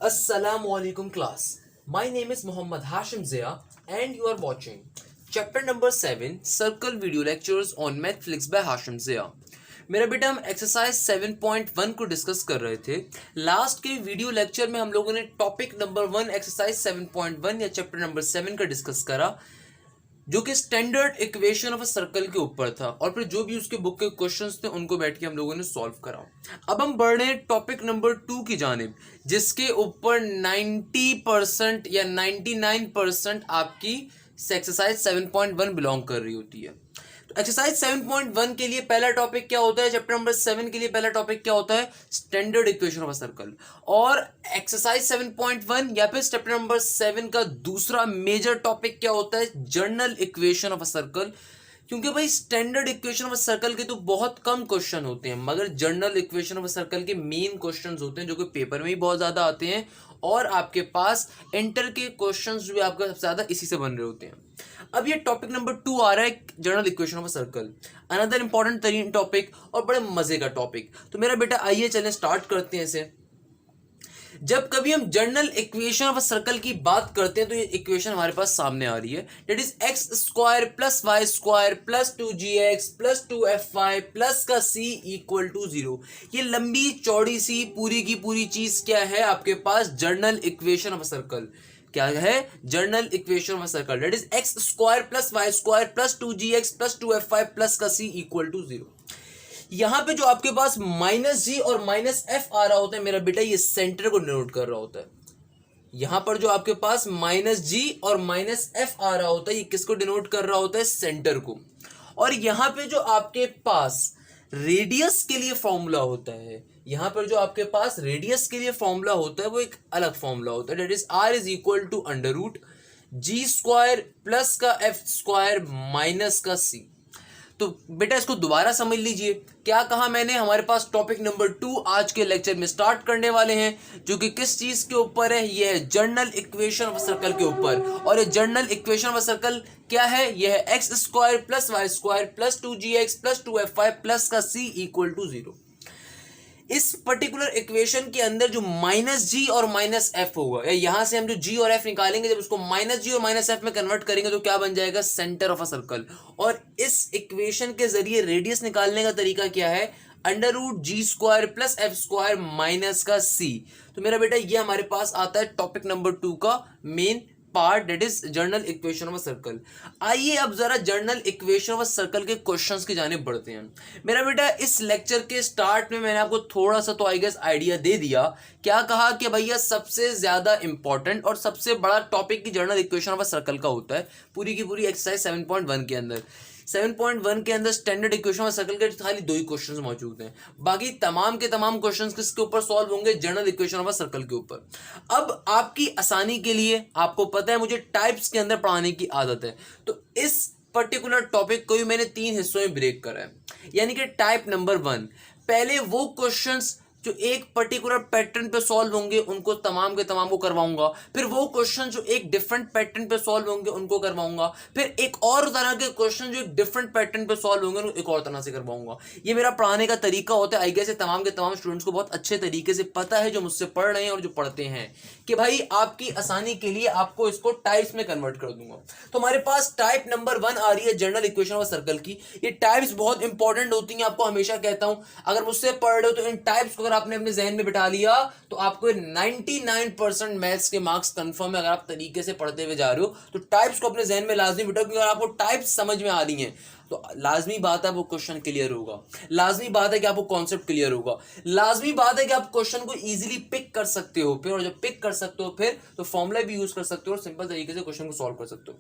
Assalamualaikum class. My name is Muhammad Hashim Zia and you are watching chapter number 7 Circle video lectures on Netflix by Hashim Zia. मेरा बेटा हम exercise 7.1 को discuss कर रहे थे। Last के video lecture में हम लोगों ने टॉपिक नंबर 1 एक्सरसाइज 7.1 या चैप्टर नंबर 7 का डिस्कस करा, जो कि standard equation of a circle के ऊपर था, और फिर जो भी उसके बुक के क्वेश्चंस थे उनको बैठ के हम लोगों ने सॉल्व करा। अब हम बढ़ रहे हैं टॉपिक नंबर 2 की जानिब, जिसके ऊपर 90% या 99% आपकी एक्सरसाइज 7.1 बिलोंग कर रही होती है। तो एक्सरसाइज 7.1 के लिए पहला टॉपिक क्या होता है, चैप्टर नंबर 7 के लिए पहला टॉपिक क्या होता है, standard equation of a circle. और एक्सरसाइज 7.1 या फिर चैप्टर नंबर 7 का दूसरा मेजर टॉपिक क्या होता है, general equation of a circle. क्योंकि भाई standard equation of a circle के तो बहुत कम क्वेश्चन होते हैं, मगर journal equation of a circle के मेन क्वेश्चंस होते हैं, जो कि पेपर में ही बहुत ज्यादा आते हैं, और आपके पास इंटर के क्वेश्चंस भी आपका सबसे ज्यादा इसी से बन रहे होते हैं। अब ये टॉपिक नंबर 2 आ रहा है, general equation of a circle, another important तरीन टॉपिक और बड़े मजे का टॉपिक। तो मेरा बेटा आइए चलें स्टार्ट करते हैं इसे। जब कभी हम journal equation of a circle की बात करते हैं तो ये इक्वेशन हमारे पास सामने आ रही है, that is x square plus Y square plus 2gx plus 2fy plus का c इक्वल टू 0। ये लंबी चौड़ी सी पूरी की पूरी चीज क्या है आपके पास, general equation of a circle. क्या है, general equation of a circle, that is x square plus Y square plus 2gx plus 2fy plus का c इक्वल टू 0। यहां पे जो आपके पास माइनस जी और माइनस एफ आ रहा होता है मेरा बेटा, ये सेंटर को डिनोट कर रहा होता है। यहां पर जो आपके पास माइनस जी और माइनस एफ आ रहा होता है, ये किसको डिनोट कर रहा होता है, सेंटर को। और यहां पे जो आपके पास रेडियस के लिए फॉर्मूला होता है, यहां पर जो आपके पास रेडियस के लिए फॉर्मूला होता है वो एक अलग फॉर्मूला होता है, that is R is equal to under root G square plus का एफ स्क्वायर माइनस का सी। तो बेटा इसको दोबारा समझ लीजिए, क्या कहा मैंने, हमारे पास टॉपिक नंबर 2 आज के लेक्चर में स्टार्ट करने वाले हैं, जो कि किस चीज के ऊपर है, यह है जर्नल इक्वेशन ऑफ सर्कल के ऊपर। और ये जर्नल इक्वेशन ऑफ सर्कल क्या है, यह है x square plus Y square plus 2gx plus 2fy plus का c इक्वल टू 0। इस पर्टिकुलर इक्वेशन के अंदर जो माइनस जी और माइनस एफ होगा, यहां से हम जो जी और एफ निकालेंगे, जब उसको माइनस जी और माइनस एफ में कन्वर्ट करेंगे तो क्या बन जाएगा, सेंटर ऑफ अ सर्कल। और इस इक्वेशन के जरिए रेडियस निकालने का तरीका क्या है, under root G square plus F square minus का सी। तो मेरा बेटा ये हमारे पास आता है टॉपिक नंबर 2 का main part, that is journal equation of a circle. आइए अब जरा journal equation of a circle के क्वेश्चंस की जानिब बढ़ते हैं। मेरा बेटा इस लेक्चर के स्टार्ट में मैंने आपको थोड़ा सा तो आई गेस आइडिया दे दिया। क्या कहा कि भैया सबसे ज्यादा इंपॉर्टेंट और सबसे बड़ा टॉपिक की journal equation of a circle का होता है पूरी की पूरी एक्सरसाइज 7.1 के अंदर। 7.1 के अंदर स्टैंडर्ड इक्वेशन ऑफ सर्कल के खाली 2 ही क्वेश्चंस मौजूद हैं, बाकी तमाम के तमाम क्वेश्चंस किसके ऊपर सॉल्व होंगे, जर्नल इक्वेशन ऑफ सर्कल के ऊपर। अब आपकी आसानी के लिए, आपको पता है मुझे टाइप्स के अंदर पढ़ाने की आदत है, तो इस पर्टिकुलर टॉपिक को ही मैंने 3 हिस्सों में ब्रेक करा है। यानी कि टाइप नंबर 1, पहले वो क्वेश्चंस जो एक पर्टिकुलर पैटर्न पे सॉल्व होंगे उनको तमाम के तमाम को करवाऊंगा, फिर वो क्वेश्चन जो एक डिफरेंट पैटर्न पे सॉल्व होंगे उनको करवाऊंगा, फिर एक और तरह के क्वेश्चन जो एक डिफरेंट पैटर्न पे सॉल्व होंगे उनको एक और तरह से करवाऊंगा। ये मेरा पढ़ाने का तरीका होता है। आई गेस तमाम के तमाम स्टूडेंट्स को बहुत अच्छे तरीके से पता है, जो मुझसे पढ़ रहे हैं और जो पढ़ते हैं, कि भाई आपकी आसानी के लिए आपको इसको टाइप्स में कन्वर्ट कर दूंगा। तो हमारे पास टाइप नंबर 1 आ रही है जर्नल इक्वेशन ऑफ सर्कल की। ये टाइप्स बहुत इंपॉर्टेंट होती हैं, आपको हमेशा कहता हूं, अगर मुझसे पढ़ रहे हो तो इन टाइप्स को आपने अपने जहन में बिठा लिया तो आपको 99% मैथ्स के मार्क्स कंफर्म है। अगर आप तरीके से पढ़ते हुए जा रहे हो तो टाइप्स को अपने जहन में लाजमी बिठाओ, क्योंकि अगर आपको टाइप्स समझ में आ रही हैं तो लाजमी बात है वो क्वेश्चन क्लियर होगा, लाजमी बात है कि आपको कॉन्सेप्ट क्लियर होगा, लाजमी बात है कि आप क्वेश्चन को इजीली पिक कर सकते हो फिर, और जब पिक कर सकते हो फिर तो फॉर्मूला भी यूज कर सकते हो और सिंपल तरीके से क्वेश्चन को सॉल्व कर सकते हो।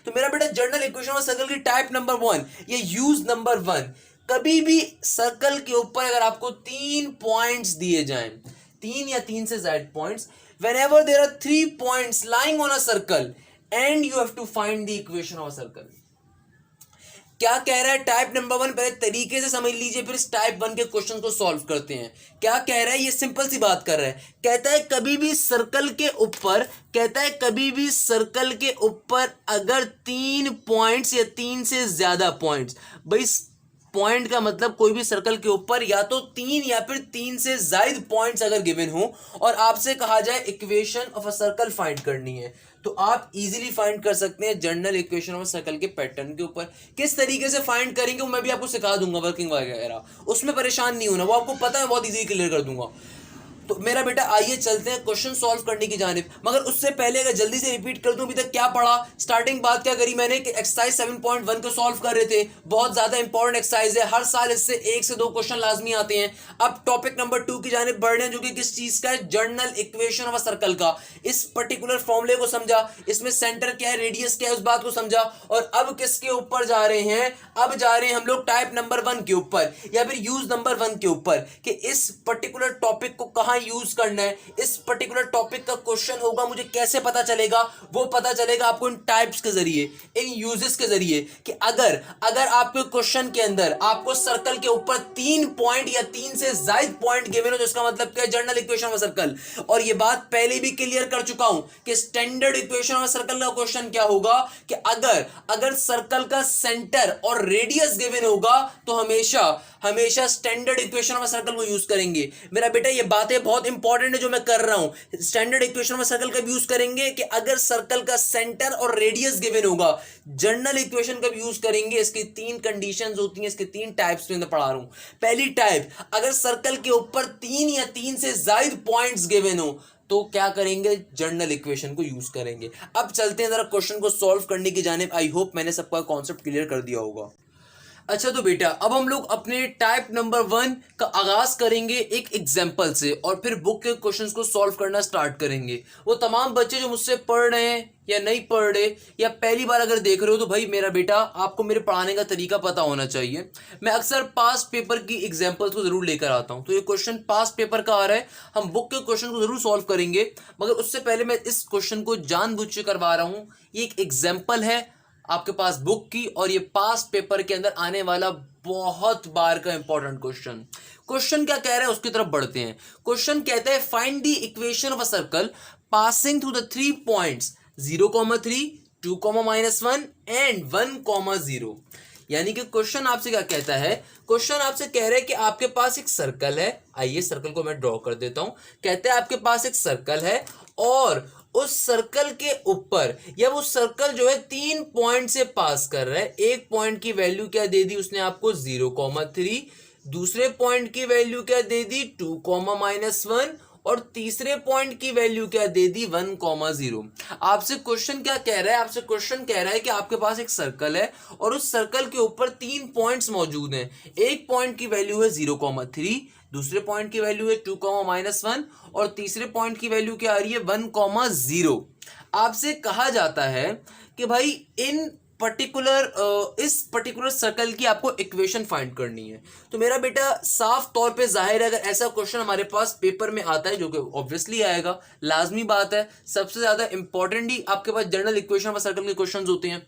तो मेरा बेटा जर्नल इक्वेशन ऑफ सर्कल की टाइप नंबर 1, ये यूज नंबर 1, कभी भी सर्कल के ऊपर अगर आपको 3 पॉइंट्स दिए जाएं, 3 या 3 से ज्यादा points, whenever there are 3 points lying on a circle and you have to find the equation of a circle। क्या कह रहा है टाइप नंबर 1, पहले तरीके से समझ लीजिए फिर इस टाइप 1 के क्वेश्चन को सॉल्व करते हैं। क्या कह रहा है, ये सिंपल सी बात कर रहा है, कहता है कभी भी सर्कल के ऊपर, कहता है कभी भी सर्कल के ऊपर अगर 3 पॉइंट्स या 3 से ज्यादा पॉइंट्स, भाई पॉइंट का मतलब कोई भी सर्कल के ऊपर या तो 3 या फिर 3 से ज्यादा पॉइंट्स अगर गिवन हो और आपसे कहा जाए equation of a circle find करनी है, तो आप इजीली फाइंड कर सकते हैं जनरल इक्वेशन ऑफ सर्कल के पैटर्न के ऊपर। किस तरीके से फाइंड करेंगे वो मैं भी आपको सिखा दूंगा, वर्किंग वगैरह, उसमें परेशान नहीं होना, वो आपको पता है, बहुत इजीली क्लियर कर दूंगा। तो मेरा बेटा आइए चलते हैं क्वेश्चन सॉल्व करने की जानिब। मगर उससे पहले अगर जल्दी से रिपीट कर दूं अभी तक क्या पढ़ा, स्टार्टिंग बात क्या करी मैंने कि एक्सरसाइज 7.1 को सॉल्व कर रहे थे, बहुत ज्यादा इंपॉर्टेंट एक्सरसाइज है, हर साल इससे 1 से 2 क्वेश्चन लाजमी आते हैं। अब टॉपिक नंबर 2 की जानिब बढ़ रहे हैं, जो कि किस चीज का है, general equation of a circle का। इस पर्टिकुलर फॉर्मूले को समझा, इसमें सेंटर क्या है, रेडियस क्या है, उस बात को समझा, और अब किसके ऊपर जा रहे हैं, अब जा रहे हैं हम लोग टाइप नंबर 1 के ऊपर या फिर यूज नंबर 1 के ऊपर, कि इस पर्टिकुलर टॉपिक को कहां यूज करना है, इस पर्टिकुलर टॉपिक का क्वेश्चन होगा, मुझे कैसे पता चलेगा, वो पता चलेगा आपको इन टाइप्स के जरिए, इन यूजेस के जरिए, कि अगर आपके क्वेश्चन के अंदर आपको सर्कल के ऊपर 3 पॉइंट या 3 से ज्यादा पॉइंट गिवन हो, तो इसका मतलब क्या है, जर्नल इक्वेशन ऑफ सर्कल। और ये बात पहले भी क्लियर कर चुका हूं कि स्टैंडर्ड इक्वेशन ऑफ सर्कल का क्वेश्चन क्या होगा, कि अगर सर्कल का सेंटर और रेडियस गिवन होगा तो हमेशा स्टैंडर्ड इक्वेशन ऑफ सर्कल को यूज करेंगे। मेरा बेटा ये बातें बहुत इंपॉर्टेंट है जो मैं कर रहा हूं। स्टैंडर्ड इक्वेशन ऑफ सर्कल कब यूज करेंगे, कि अगर सर्कल का सेंटर और रेडियस गिवन होगा। जर्नल इक्वेशन कब यूज करेंगे, इसकी 3 कंडीशंस होती हैं, इसके 3 टाइप्स में पढ़ा रहा हूं। पहली टाइप, अगर सर्कल के ऊपर 3 या 3 से ज्यादा पॉइंट्स गिवन हो तो क्या करेंगे, जर्नल इक्वेशन को यूज करेंगे। अब चलते हैं जरा क्वेश्चन को सॉल्व करने की जानिब। आई होप मैंने सबका कॉन्सेप्ट क्लियर कर दिया होगा। अच्छा तो बेटा अब हम लोग अपने टाइप नंबर 1 का आगाज करेंगे एक एग्जाम्पल से, और फिर बुक के क्वेश्चंस को सॉल्व करना स्टार्ट करेंगे। वो तमाम बच्चे जो मुझसे पढ़ रहे हैं या नहीं पढ़ रहे या पहली बार अगर देख रहे हो, तो भाई मेरा बेटा आपको मेरे पढ़ाने का तरीका पता होना चाहिए। मैं अक्सर पास्ट पेपर की एग्जाम्पल्स को जरूर लेकर आता हूं, तो ये क्वेश्चन पास्ट पेपर का आ रहा है, हम बुक के क्वेश्चन को जरूर सॉल्व करेंगे। मगर उससे पहले मैं इस क्वेश्चन को जानबूझ के करवा रहा हूं। ये एक एग्जाम्पल है आपके पास बुक की, और ये पास्ट पेपर के अंदर आने वाला बहुत बार का इंपॉर्टेंट क्वेश्चन क्या कह रहा है उसकी तरफ बढ़ते हैं। क्वेश्चन कहता है find the equation of a circle passing through the 3 points 0,3, 2,-1 and 1,0। यानी कि क्वेश्चन आपसे क्या कहता है, क्वेश्चन आपसे कह रहा है कि आपके पास एक सर्कल है। आइए सर्कल को मैं ड्रॉ कर देता हूं। कहता है आपके पास एक सर्कल है और उस सर्कल के ऊपर या वो सर्कल जो है 3 पॉइंट से पास कर रहा है। एक पॉइंट की वैल्यू क्या दे दी उसने आपको, 0,3, दूसरे पॉइंट की वैल्यू क्या दे दी, 2,-1, और तीसरे पॉइंट की वैल्यू क्या दे दी, 1,0। आपसे क्वेश्चन क्या कह रहा है, आपसे क्वेश्चन कह रहा है कि आपके पास एक सर्कल है और उस सर्कल के ऊपर 3 पॉइंट्स मौजूद हैं। एक पॉइंट की वैल्यू है 0,3, दूसरे पॉइंट की वैल्यू है 2,-1, और तीसरे पॉइंट की वैल्यू क्या आ रही है, 1,0। आपसे कहा जाता है कि भाई इस पर्टिकुलर सर्कल की आपको इक्वेशन फाइंड करनी है। तो मेरा बेटा साफ तौर पे जाहिर है अगर ऐसा क्वेश्चन हमारे पास पेपर में आता है, जो कि ऑब्वियसली आएगा, लाजमी बात है, सबसे ज्यादा इंपॉर्टेंट ही आपके पास जनरल इक्वेशन ऑफ सर्कल के क्वेश्चंस होते हैं।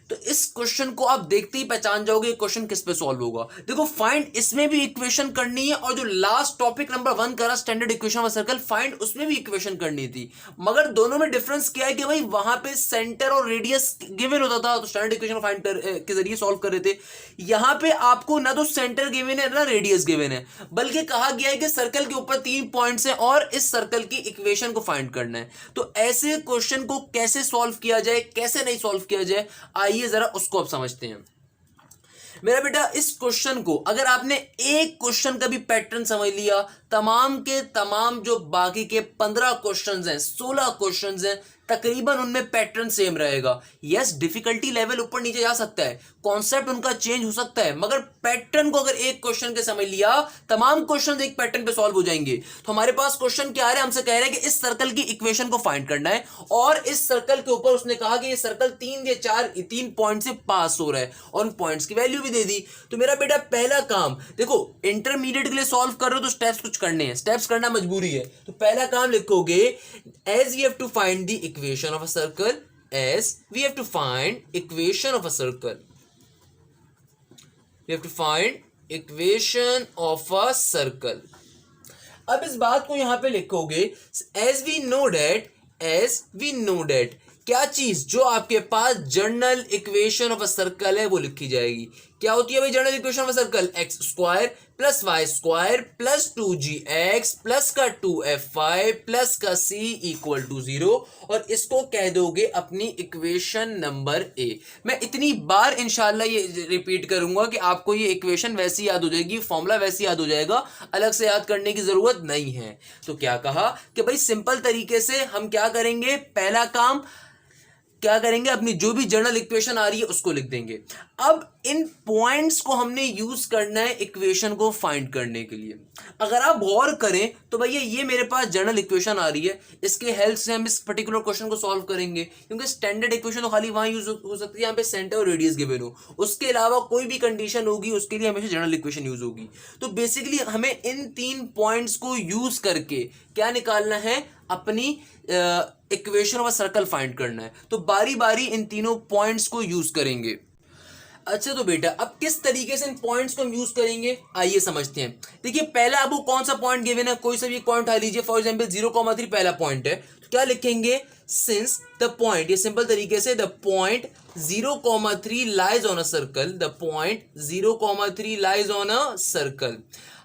तो इस क्वेश्चन को आप देखते ही पहचान जाओगे क्वेश्चन किस पे सॉल्व होगा। देखो फाइंड इसमें भी इक्वेशन करनी है, और जो लास्ट टॉपिक नंबर 1 करा standard equation of circle find, उसमें भी इक्वेशन करनी थी। मगर दोनों में डिफरेंस क्या है कि भाई वहां पे सेंटर और रेडियस गिवन होता था तो स्टैंडर्ड इक्वेशन फाइंड के जरिए सॉल्व कर रहे थे। यहां पे आपको ना तो सेंटर गिवन है ना रेडियस गिवन है, बल्कि कहा गया है कि सर्कल के ऊपर 3 पॉइंट्स हैं और इस सर्कल की इक्वेशन को फाइंड करना है। तो ऐसे क्वेश्चन को कैसे सॉल्व किया जाए, कैसे नहीं सॉल्व किया जाए, आइए जरा उसको अब समझते हैं। मेरा बेटा इस क्वेश्चन को अगर आपने एक क्वेश्चन का भी पैटर्न समझ लिया, तमाम के तमाम जो बाकी के 15 क्वेश्चंस हैं, 16 क्वेश्चंस हैं, तकरीबन उनमें पैटर्न सेम रहेगा। यस डिफिकल्टी लेवल ऊपर नीचे जा सकता है, कॉन्सेप्ट उनका चेंज हो सकता है, मगर पैटर्न को अगर एक क्वेश्चन के समझ लिया, तमाम क्वेश्चन एक पैटर्न पे सॉल्व हो जाएंगे। तो हमारे पास क्वेश्चन क्या आ रहा है, हमसे कह रहे हैं कि इस सर्कल की इक्वेशन को फाइंड करना है, और इस सर्कल के ऊपर उसने कहा कि ये सर्कल 3 पॉइंट से पास हो रहा है, और उन पॉइंट्स की वैल्यू भी दे दी। तो मेरा बेटा पहला काम देखो, इंटरमीडिएट के लिए सॉल्व कर रहे हो तो स्टेप्स कुछ करने हैं, स्टेप्स करना मजबूरी है। तो पहला काम लिखोगे, as we have to find the equation of a circle, as we have to find equation of a circle, we have to find equation of a circle। अब इस बात को यहां पे लिखोगे, as we know that क्या चीज जो आपके पास general equation of a circle है वो लिखी जाएगी। क्या होती है भाई general equation of circle? X square plus Y square plus 2gx plus का 2fy प्लस का c इक्वल टू 0, और इसको कह दोगे अपनी इक्वेशन नंबर ए। मैं इतनी बार इंशाल्लाह ये रिपीट करूंगा कि आपको ये इक्वेशन वैसी याद हो जाएगी, फॉर्मूला वैसी याद हो जाएगा, अलग से याद करने की जरूरत नहीं है। तो क्या कहा कि भाई सिंपल तरीके से हम क्या करेंगे, पहला काम क्या करेंगे, अपनी जो भी जनरल इक्वेशन आ रही है उसको लिख देंगे। अब इन पॉइंट्स को हमने यूज करना है इक्वेशन को फाइंड करने के लिए। अगर आप गौर करें तो भैया ये मेरे पास जनरल इक्वेशन आ रही है, इसके हेल्प से हम इस पर्टिकुलर क्वेश्चन को सॉल्व करेंगे, क्योंकि स्टैंडर्ड इक्वेशन तो खाली वहां यूज हो सकती है यहाँ पे सेंटर और रेडियस गिवन हो, उसके अलावा कोई भी कंडीशन होगी उसके लिए हमेशा जनरल इक्वेशन यूज होगी। तो बेसिकली हमें इन 3 पॉइंट्स को यूज करके क्या निकालना है, अपनी इक्वेशन ऑफ सर्कल फाइंड करना है। तो बारी बारी इन तीनों पॉइंट्स को यूज करेंगे। अच्छा तो बेटा अब किस तरीके से इन पॉइंट्स को हम यूज करेंगे, आइए समझते हैं। देखिए पहला आपको कौन सा पॉइंट गिवन है, कोई सा भी एक पॉइंट उठा लीजिए, फॉर एग्जांपल 0,3 पहला पॉइंट है, तो क्या लिखेंगे, सिंस द पॉइंट, ये सिंपल तरीके से the point 0,3 lies on a circle, the point 0,3 lies on a circle.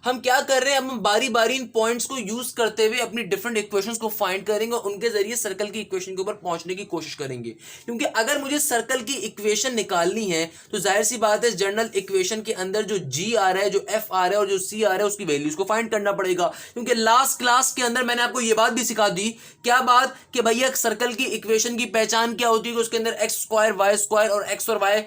हम क्या कर रहे हैं, हम बारी बारी इन पॉइंट्स को यूज करते हुए अपनी डिफरेंट इक्वेशंस को फाइंड करेंगे और उनके जरिए सर्कल की इक्वेशन के ऊपर पहुंचने की कोशिश करेंगे। क्योंकि अगर मुझे सर्कल की इक्वेशन निकालनी है तो जाहिर सी बात है जनरल इक्वेशन के अंदर जो जी आ रहा है, जो एफ आ रहा है और जो सी आ रहा है उसकी वैल्यूज को फाइंड करना पड़ेगा। क्योंकि लास्ट क्लास के अंदर मैंने आपको यह बात भी सिखा दी, क्या बात, कि भैया सर्कल की इक्वेशन की पहचान क्या होती है, कि उसके अंदर एक्स स्क्वायर वाई स्क्वायर और एक्स और वाई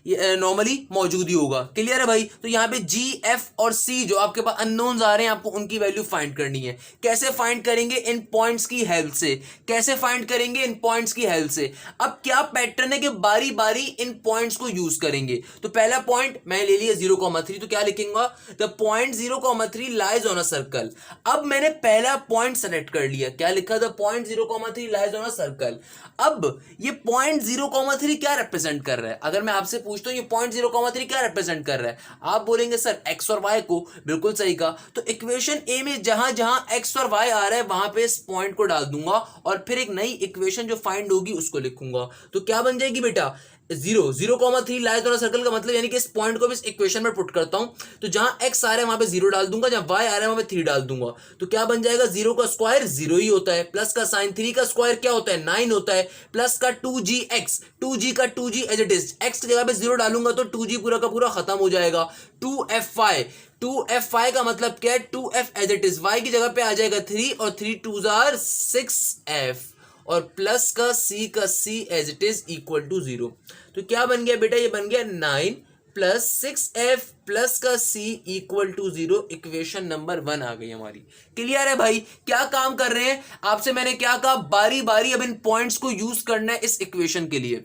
नॉर्मली मौजूद ही होगा। क्लियर है भाई? तो यहाँ पे जी एफ और सी जो आपके पास अननोन्स आ रहे हैं, आपको उनकी वैल्यू फाइंड करनी है। कैसे फाइंड करेंगे, इन पॉइंट्स की हेल्प से। कैसे फाइंड करेंगे, इन पॉइंट्स की हेल्प से। अब क्या पैटर्न है कि बारी बारी इन पॉइंट्स को यूज करेंगे। तो पहला पॉइंट मैं ले लिया 0,3, तो क्या लिखेंगे, the point 0,3 lies on a circle. अब मैंने पहला पॉइंट सेलेक्ट कर लिया, क्या लिखा, the point 0,3 lies on a circle. अब ये पॉइंट 0,3 क्या रिप्रेजेंट कर रहा है, अगर मैं आपसे पूछता हूं ये पॉइंट 0,3 क्या रिप्रेजेंट कर रहा है, आप बोलेंगे सर एक्स और वाई को। बिल्कुल सही कहा। तो इक्वेशन ए में जहां जहां एक्स और वाई आ रहा है वहां पे इस पॉइंट को डाल दूंगा और फिर एक नई इक्वेशन जो फाइंड होगी उसको लिखूंगा। तो क्या बन जाएगी बेटा, 0,3 लाइज ऑन अ सर्कल का मतलब यानी कि इस पॉइंट को भी इस इक्वेशन में पुट करता हूं, तो जहां x आ रहा है वहां पे 0 डाल दूंगा, जहां y आ रहा है वहां पे 3 डाल दूंगा। तो क्या बन जाएगा, 0 का स्क्वायर 0 ही होता है, प्लस का साइन 3 का स्क्वायर क्या होता है, 9 होता है, प्लस का 2gx, 2g का 2g as it is, x की जगह पे 0 डालूंगा तो 2g पूरा का पूरा खत्म हो जाएगा। 2fy, 2fy का मतलब क्या है, 2f as it is, y की जगह पे आ जाएगा 3 और 3 2s आर 6f और प्लस का c as it is equal to 0। तो क्या बन गया बेटा, ये बन गया 9 प्लस 6f प्लस का c equal to 0। Equation number 1 आ गई हमारी। क्लियर है भाई? क्या काम कर रहे हैं, आपसे मैंने क्या कहा, बारी बारी अब इन पॉइंट्स को यूज करना है इस इक्वेशन के लिए।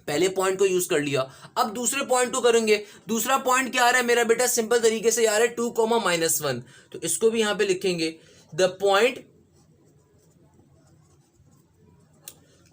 पहले पॉइंट को यूज कर लिया, अब दूसरे पॉइंट को करेंगे। दूसरा पॉइंट क्या आ रहा है मेरा बेटा, सिंपल तरीके से आ रहा है 2,-1, तो इसको भी यहां पे लिखेंगे, the point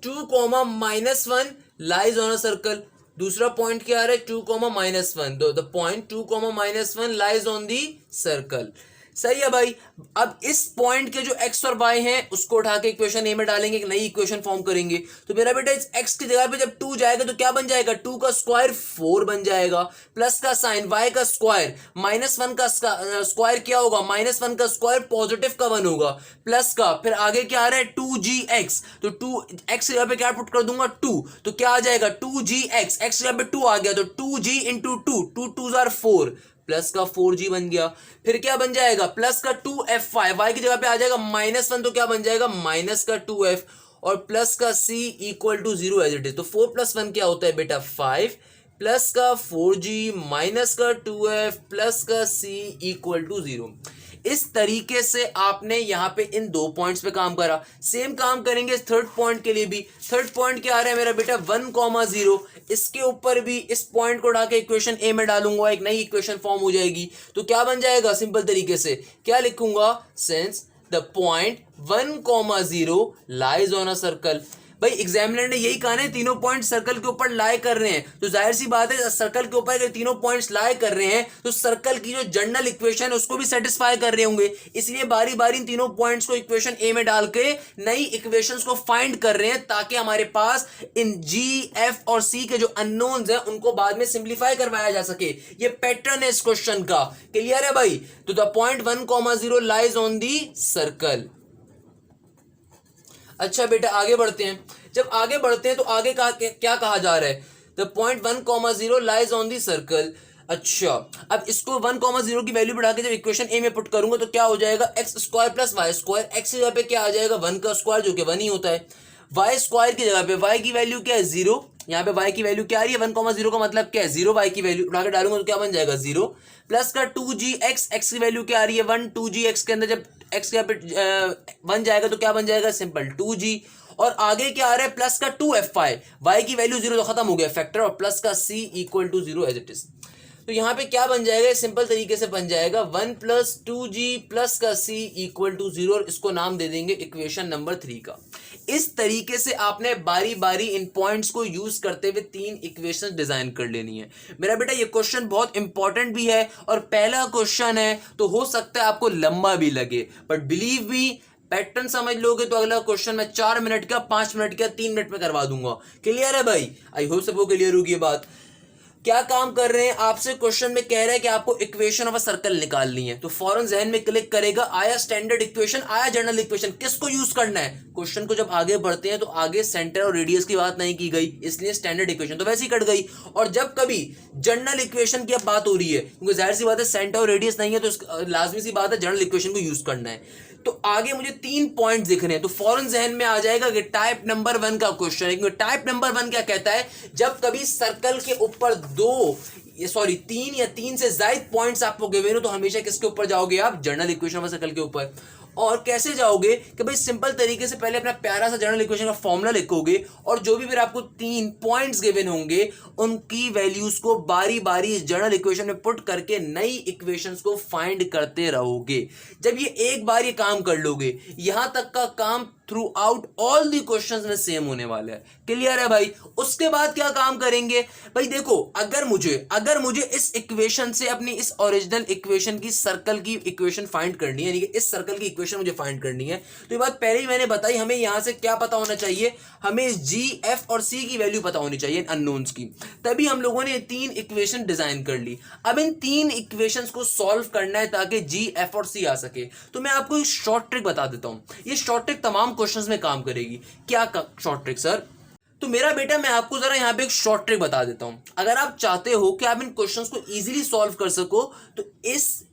2,-1 lies on a circle. दूसरा पॉइंट क्या आ रहा है, 2,-1, the point 2,-1 lies on the circle. सही है भाई। अब इस पॉइंट के जो एक्स और वाई हैं उसको उठा के इक्वेशन ए में डालेंगे, एक नई इक्वेशन फॉर्म करेंगे। तो मेरा बेटा इस एक्स की जगह पे जब 2 जाएगा तो क्या बन जाएगा, 2 का स्क्वायर 4 बन जाएगा, प्लस का साइन वाई का स्क्वायर, -1 का स्क्वायर क्या होगा, -1 का स्क्वायर पॉजिटिव का 1 होगा, प्लस का फिर आगे क्या आ रहा है 2gx, तो 2x की जगह पे क्या पुट कर दूंगा 2, तो क्या आ जाएगा 2gx, x की जगह पे 2 आ गया तो 2g into 2, 2 2s are 4, plus का 4g बन गया। फिर क्या बन जाएगा, प्लस का 2fy, y की जगह पे आ जाएगा -1 तो क्या बन जाएगा माइनस का 2f और प्लस का c equal to 0 as it is. तो 4 + 1 क्या होता है बेटा 5, प्लस का 4g माइनस का 2f प्लस का c इक्वल टू 0। इस तरीके से आपने यहां पे इन 2 पॉइंट्स पे काम करा। सेम काम करेंगे थर्ड पॉइंट के लिए भी। थर्ड पॉइंट क्या आ रहा है मेरा बेटा 1,0, इसके ऊपर भी इस पॉइंट को उठा के इक्वेशन ए में डालूंगा, एक नई इक्वेशन फॉर्म हो जाएगी। तो क्या बन जाएगा, सिंपल तरीके से क्या लिखूंगा, since the point 1,0 lies on a circle. भाई एग्जामिनर ने यही कहा ना, तीनों पॉइंट सर्कल के ऊपर लाई कर रहे हैं, तो जाहिर सी बात है सर्कल के ऊपर अगर तीनों पॉइंट्स लाई कर रहे हैं तो सर्कल की जो जनरल इक्वेशन है उसको भी सेटिस्फाई कर रहे होंगे, इसलिए बारी बारी इन तीनों पॉइंट्स को इक्वेशन ए में डाल के नई इक्वेशंस को फाइंड कर रहे हैं, ताकि हमारे पास इन जी, एफ और सी के जो अननोन्स हैं उनको बाद में सिंप्लीफाई करवाया जा सके। ये पैटर्न है इस क्वेश्चन का। क्लियर है भाई? तो the point 1,0 lies on the circle. अच्छा बेटा आगे बढ़ते हैं। जब आगे बढ़ते हैं तो आगे क्या कहा जा रहा है? The point 1,0 lies on the circle. अच्छा, अब इसको 1,0 की वैल्यू बढ़ा के जब इक्वेशन ए में पुट करूंगा तो क्या हो जाएगा? X square plus Y square. एक्स की जगह पे क्या आ जाएगा? 1 का स्क्वायर, जो कि 1 ही होता है। वाई स्क्वायर की जगह पे वाई की वैल्यू क्या है? 0। यहाँ पे वाई की वैल्यू क्या आ रही है? 1,0 का मतलब क्या है? 0। वाई की वैल्यू उठा के डालूंगा तो क्या बन जाएगा? 0 प्लस का 2g x। एक्स की वैल्यू क्या आ रही है? 1। 2g x के अंदर जब x के बन जाएगा तो क्या बन जाएगा? Simple 2g। और आगे क्या आ रहा है? प्लस का 2fy। y की वैल्यू 0 तो खत्म हो गया फैक्टर, और प्लस का c equal to 0 as it is. तो यहाँ पे क्या बन जाएगा? सिंपल तरीके से बन जाएगा 1 प्लस 2g प्लस का c इक्वल टू 0, और इसको नाम दे देंगे इक्वेशन नंबर 3 का। इस तरीके से आपने बारी बारी इन पॉइंट्स को यूज करते हुए 3 इक्वेशन डिजाइन कर लेनी है। मेरा बेटा ये क्वेश्चन बहुत इंपॉर्टेंट भी है और पहला क्वेश्चन है, तो हो सकता है आपको लंबा भी लगे, बट बिलीव मी पैटर्न समझ लोगे तो अगला क्वेश्चन मैं 4 मिनट का, 5 मिनट का, 3 मिनट में करवा दूंगा। क्लियर है भाई? आई होप सबको क्लियर होगी ये बात। क्या काम कर रहे हैं? आपसे क्वेश्चन में कह रहा है कि आपको इक्वेशन ऑफ अ सर्कल निकालनी है, तो फौरन जहन में क्लिक करेगा आया स्टैंडर्ड इक्वेशन, आया जनरल इक्वेशन, किसको यूज करना है? क्वेश्चन को जब आगे बढ़ते हैं तो आगे सेंटर और रेडियस की बात नहीं की गई, इसलिए स्टैंडर्ड इक्वेशन तो वैसे ही कट गई। और जब कभी जनरल इक्वेशन की अब बात हो रही है, क्योंकि जाहिर सी बात है सेंटर और रेडियस नहीं है, तो लाजमी सी बात है जनरल इक्वेशन को यूज करना है। तो आगे मुझे 3 पॉइंट दिख रहे हैं, तो फौरन जहन में आ जाएगा कि टाइप नंबर 1 का क्वेश्चन है। क्योंकि टाइप नंबर 1 क्या कहता है? जब कभी सर्कल के ऊपर 3 या 3 से ज्यादा पॉइंट्स आपको गिवन हो, तो हमेशा किसके ऊपर जाओगे आप? जनरल इक्वेशन ऑफ सर्कल के ऊपर। और कैसे जाओगे? कि भाई सिंपल तरीके से पहले अपना प्यारा सा जनरल इक्वेशन का फॉर्मूला लिखोगे, और जो भी फिर आपको 3 पॉइंट्स गिवन होंगे उनकी वैल्यूज को बारी बारी इस जनरल इक्वेशन में पुट करके नई इक्वेशंस को फाइंड करते रहोगे। जब ये एक बार ये काम कर लोगे, यहां तक का काम through out all the questions में सेम होने वाला है। क्लियर है भाई? उसके बाद क्या काम करेंगे? भाई देखो, अगर मुझे इस इक्वेशन से अपनी इस ओरिजिनल इक्वेशन की सर्कल की इक्वेशन फाइंड करनी है, यानी कि इस सर्कल की इक्वेशन मुझे फाइंड करनी है, तो ये बात पहले ही मैंने बताई, हमें यहां से क्या पता होना चाहिए? हमें जी, एफ और सी की वैल्यू पता होनी चाहिए अननोन्स की। तभी हम लोगों ने 3 इक्वेशन डिजाइन कर ली। अब इन 3 इक्वेशंस को सॉल्व करना है ताकि जी, एफ और सी आ सके। तो मैं आपको एक शॉर्ट ट्रिक बता देता हूं। ये शॉर्ट ट्रिक तमाम क्वेश्चंस में काम करेगी। क्या शॉर्ट ट्रिक सर? तो मेरा बेटा मैं आपको जरा यहां पे एक शॉर्ट ट्रिक बता देता हूं। अगर आप चाहते हो कि आप इन क्वेश्चंस को इजीली सॉल्व कर सको, तो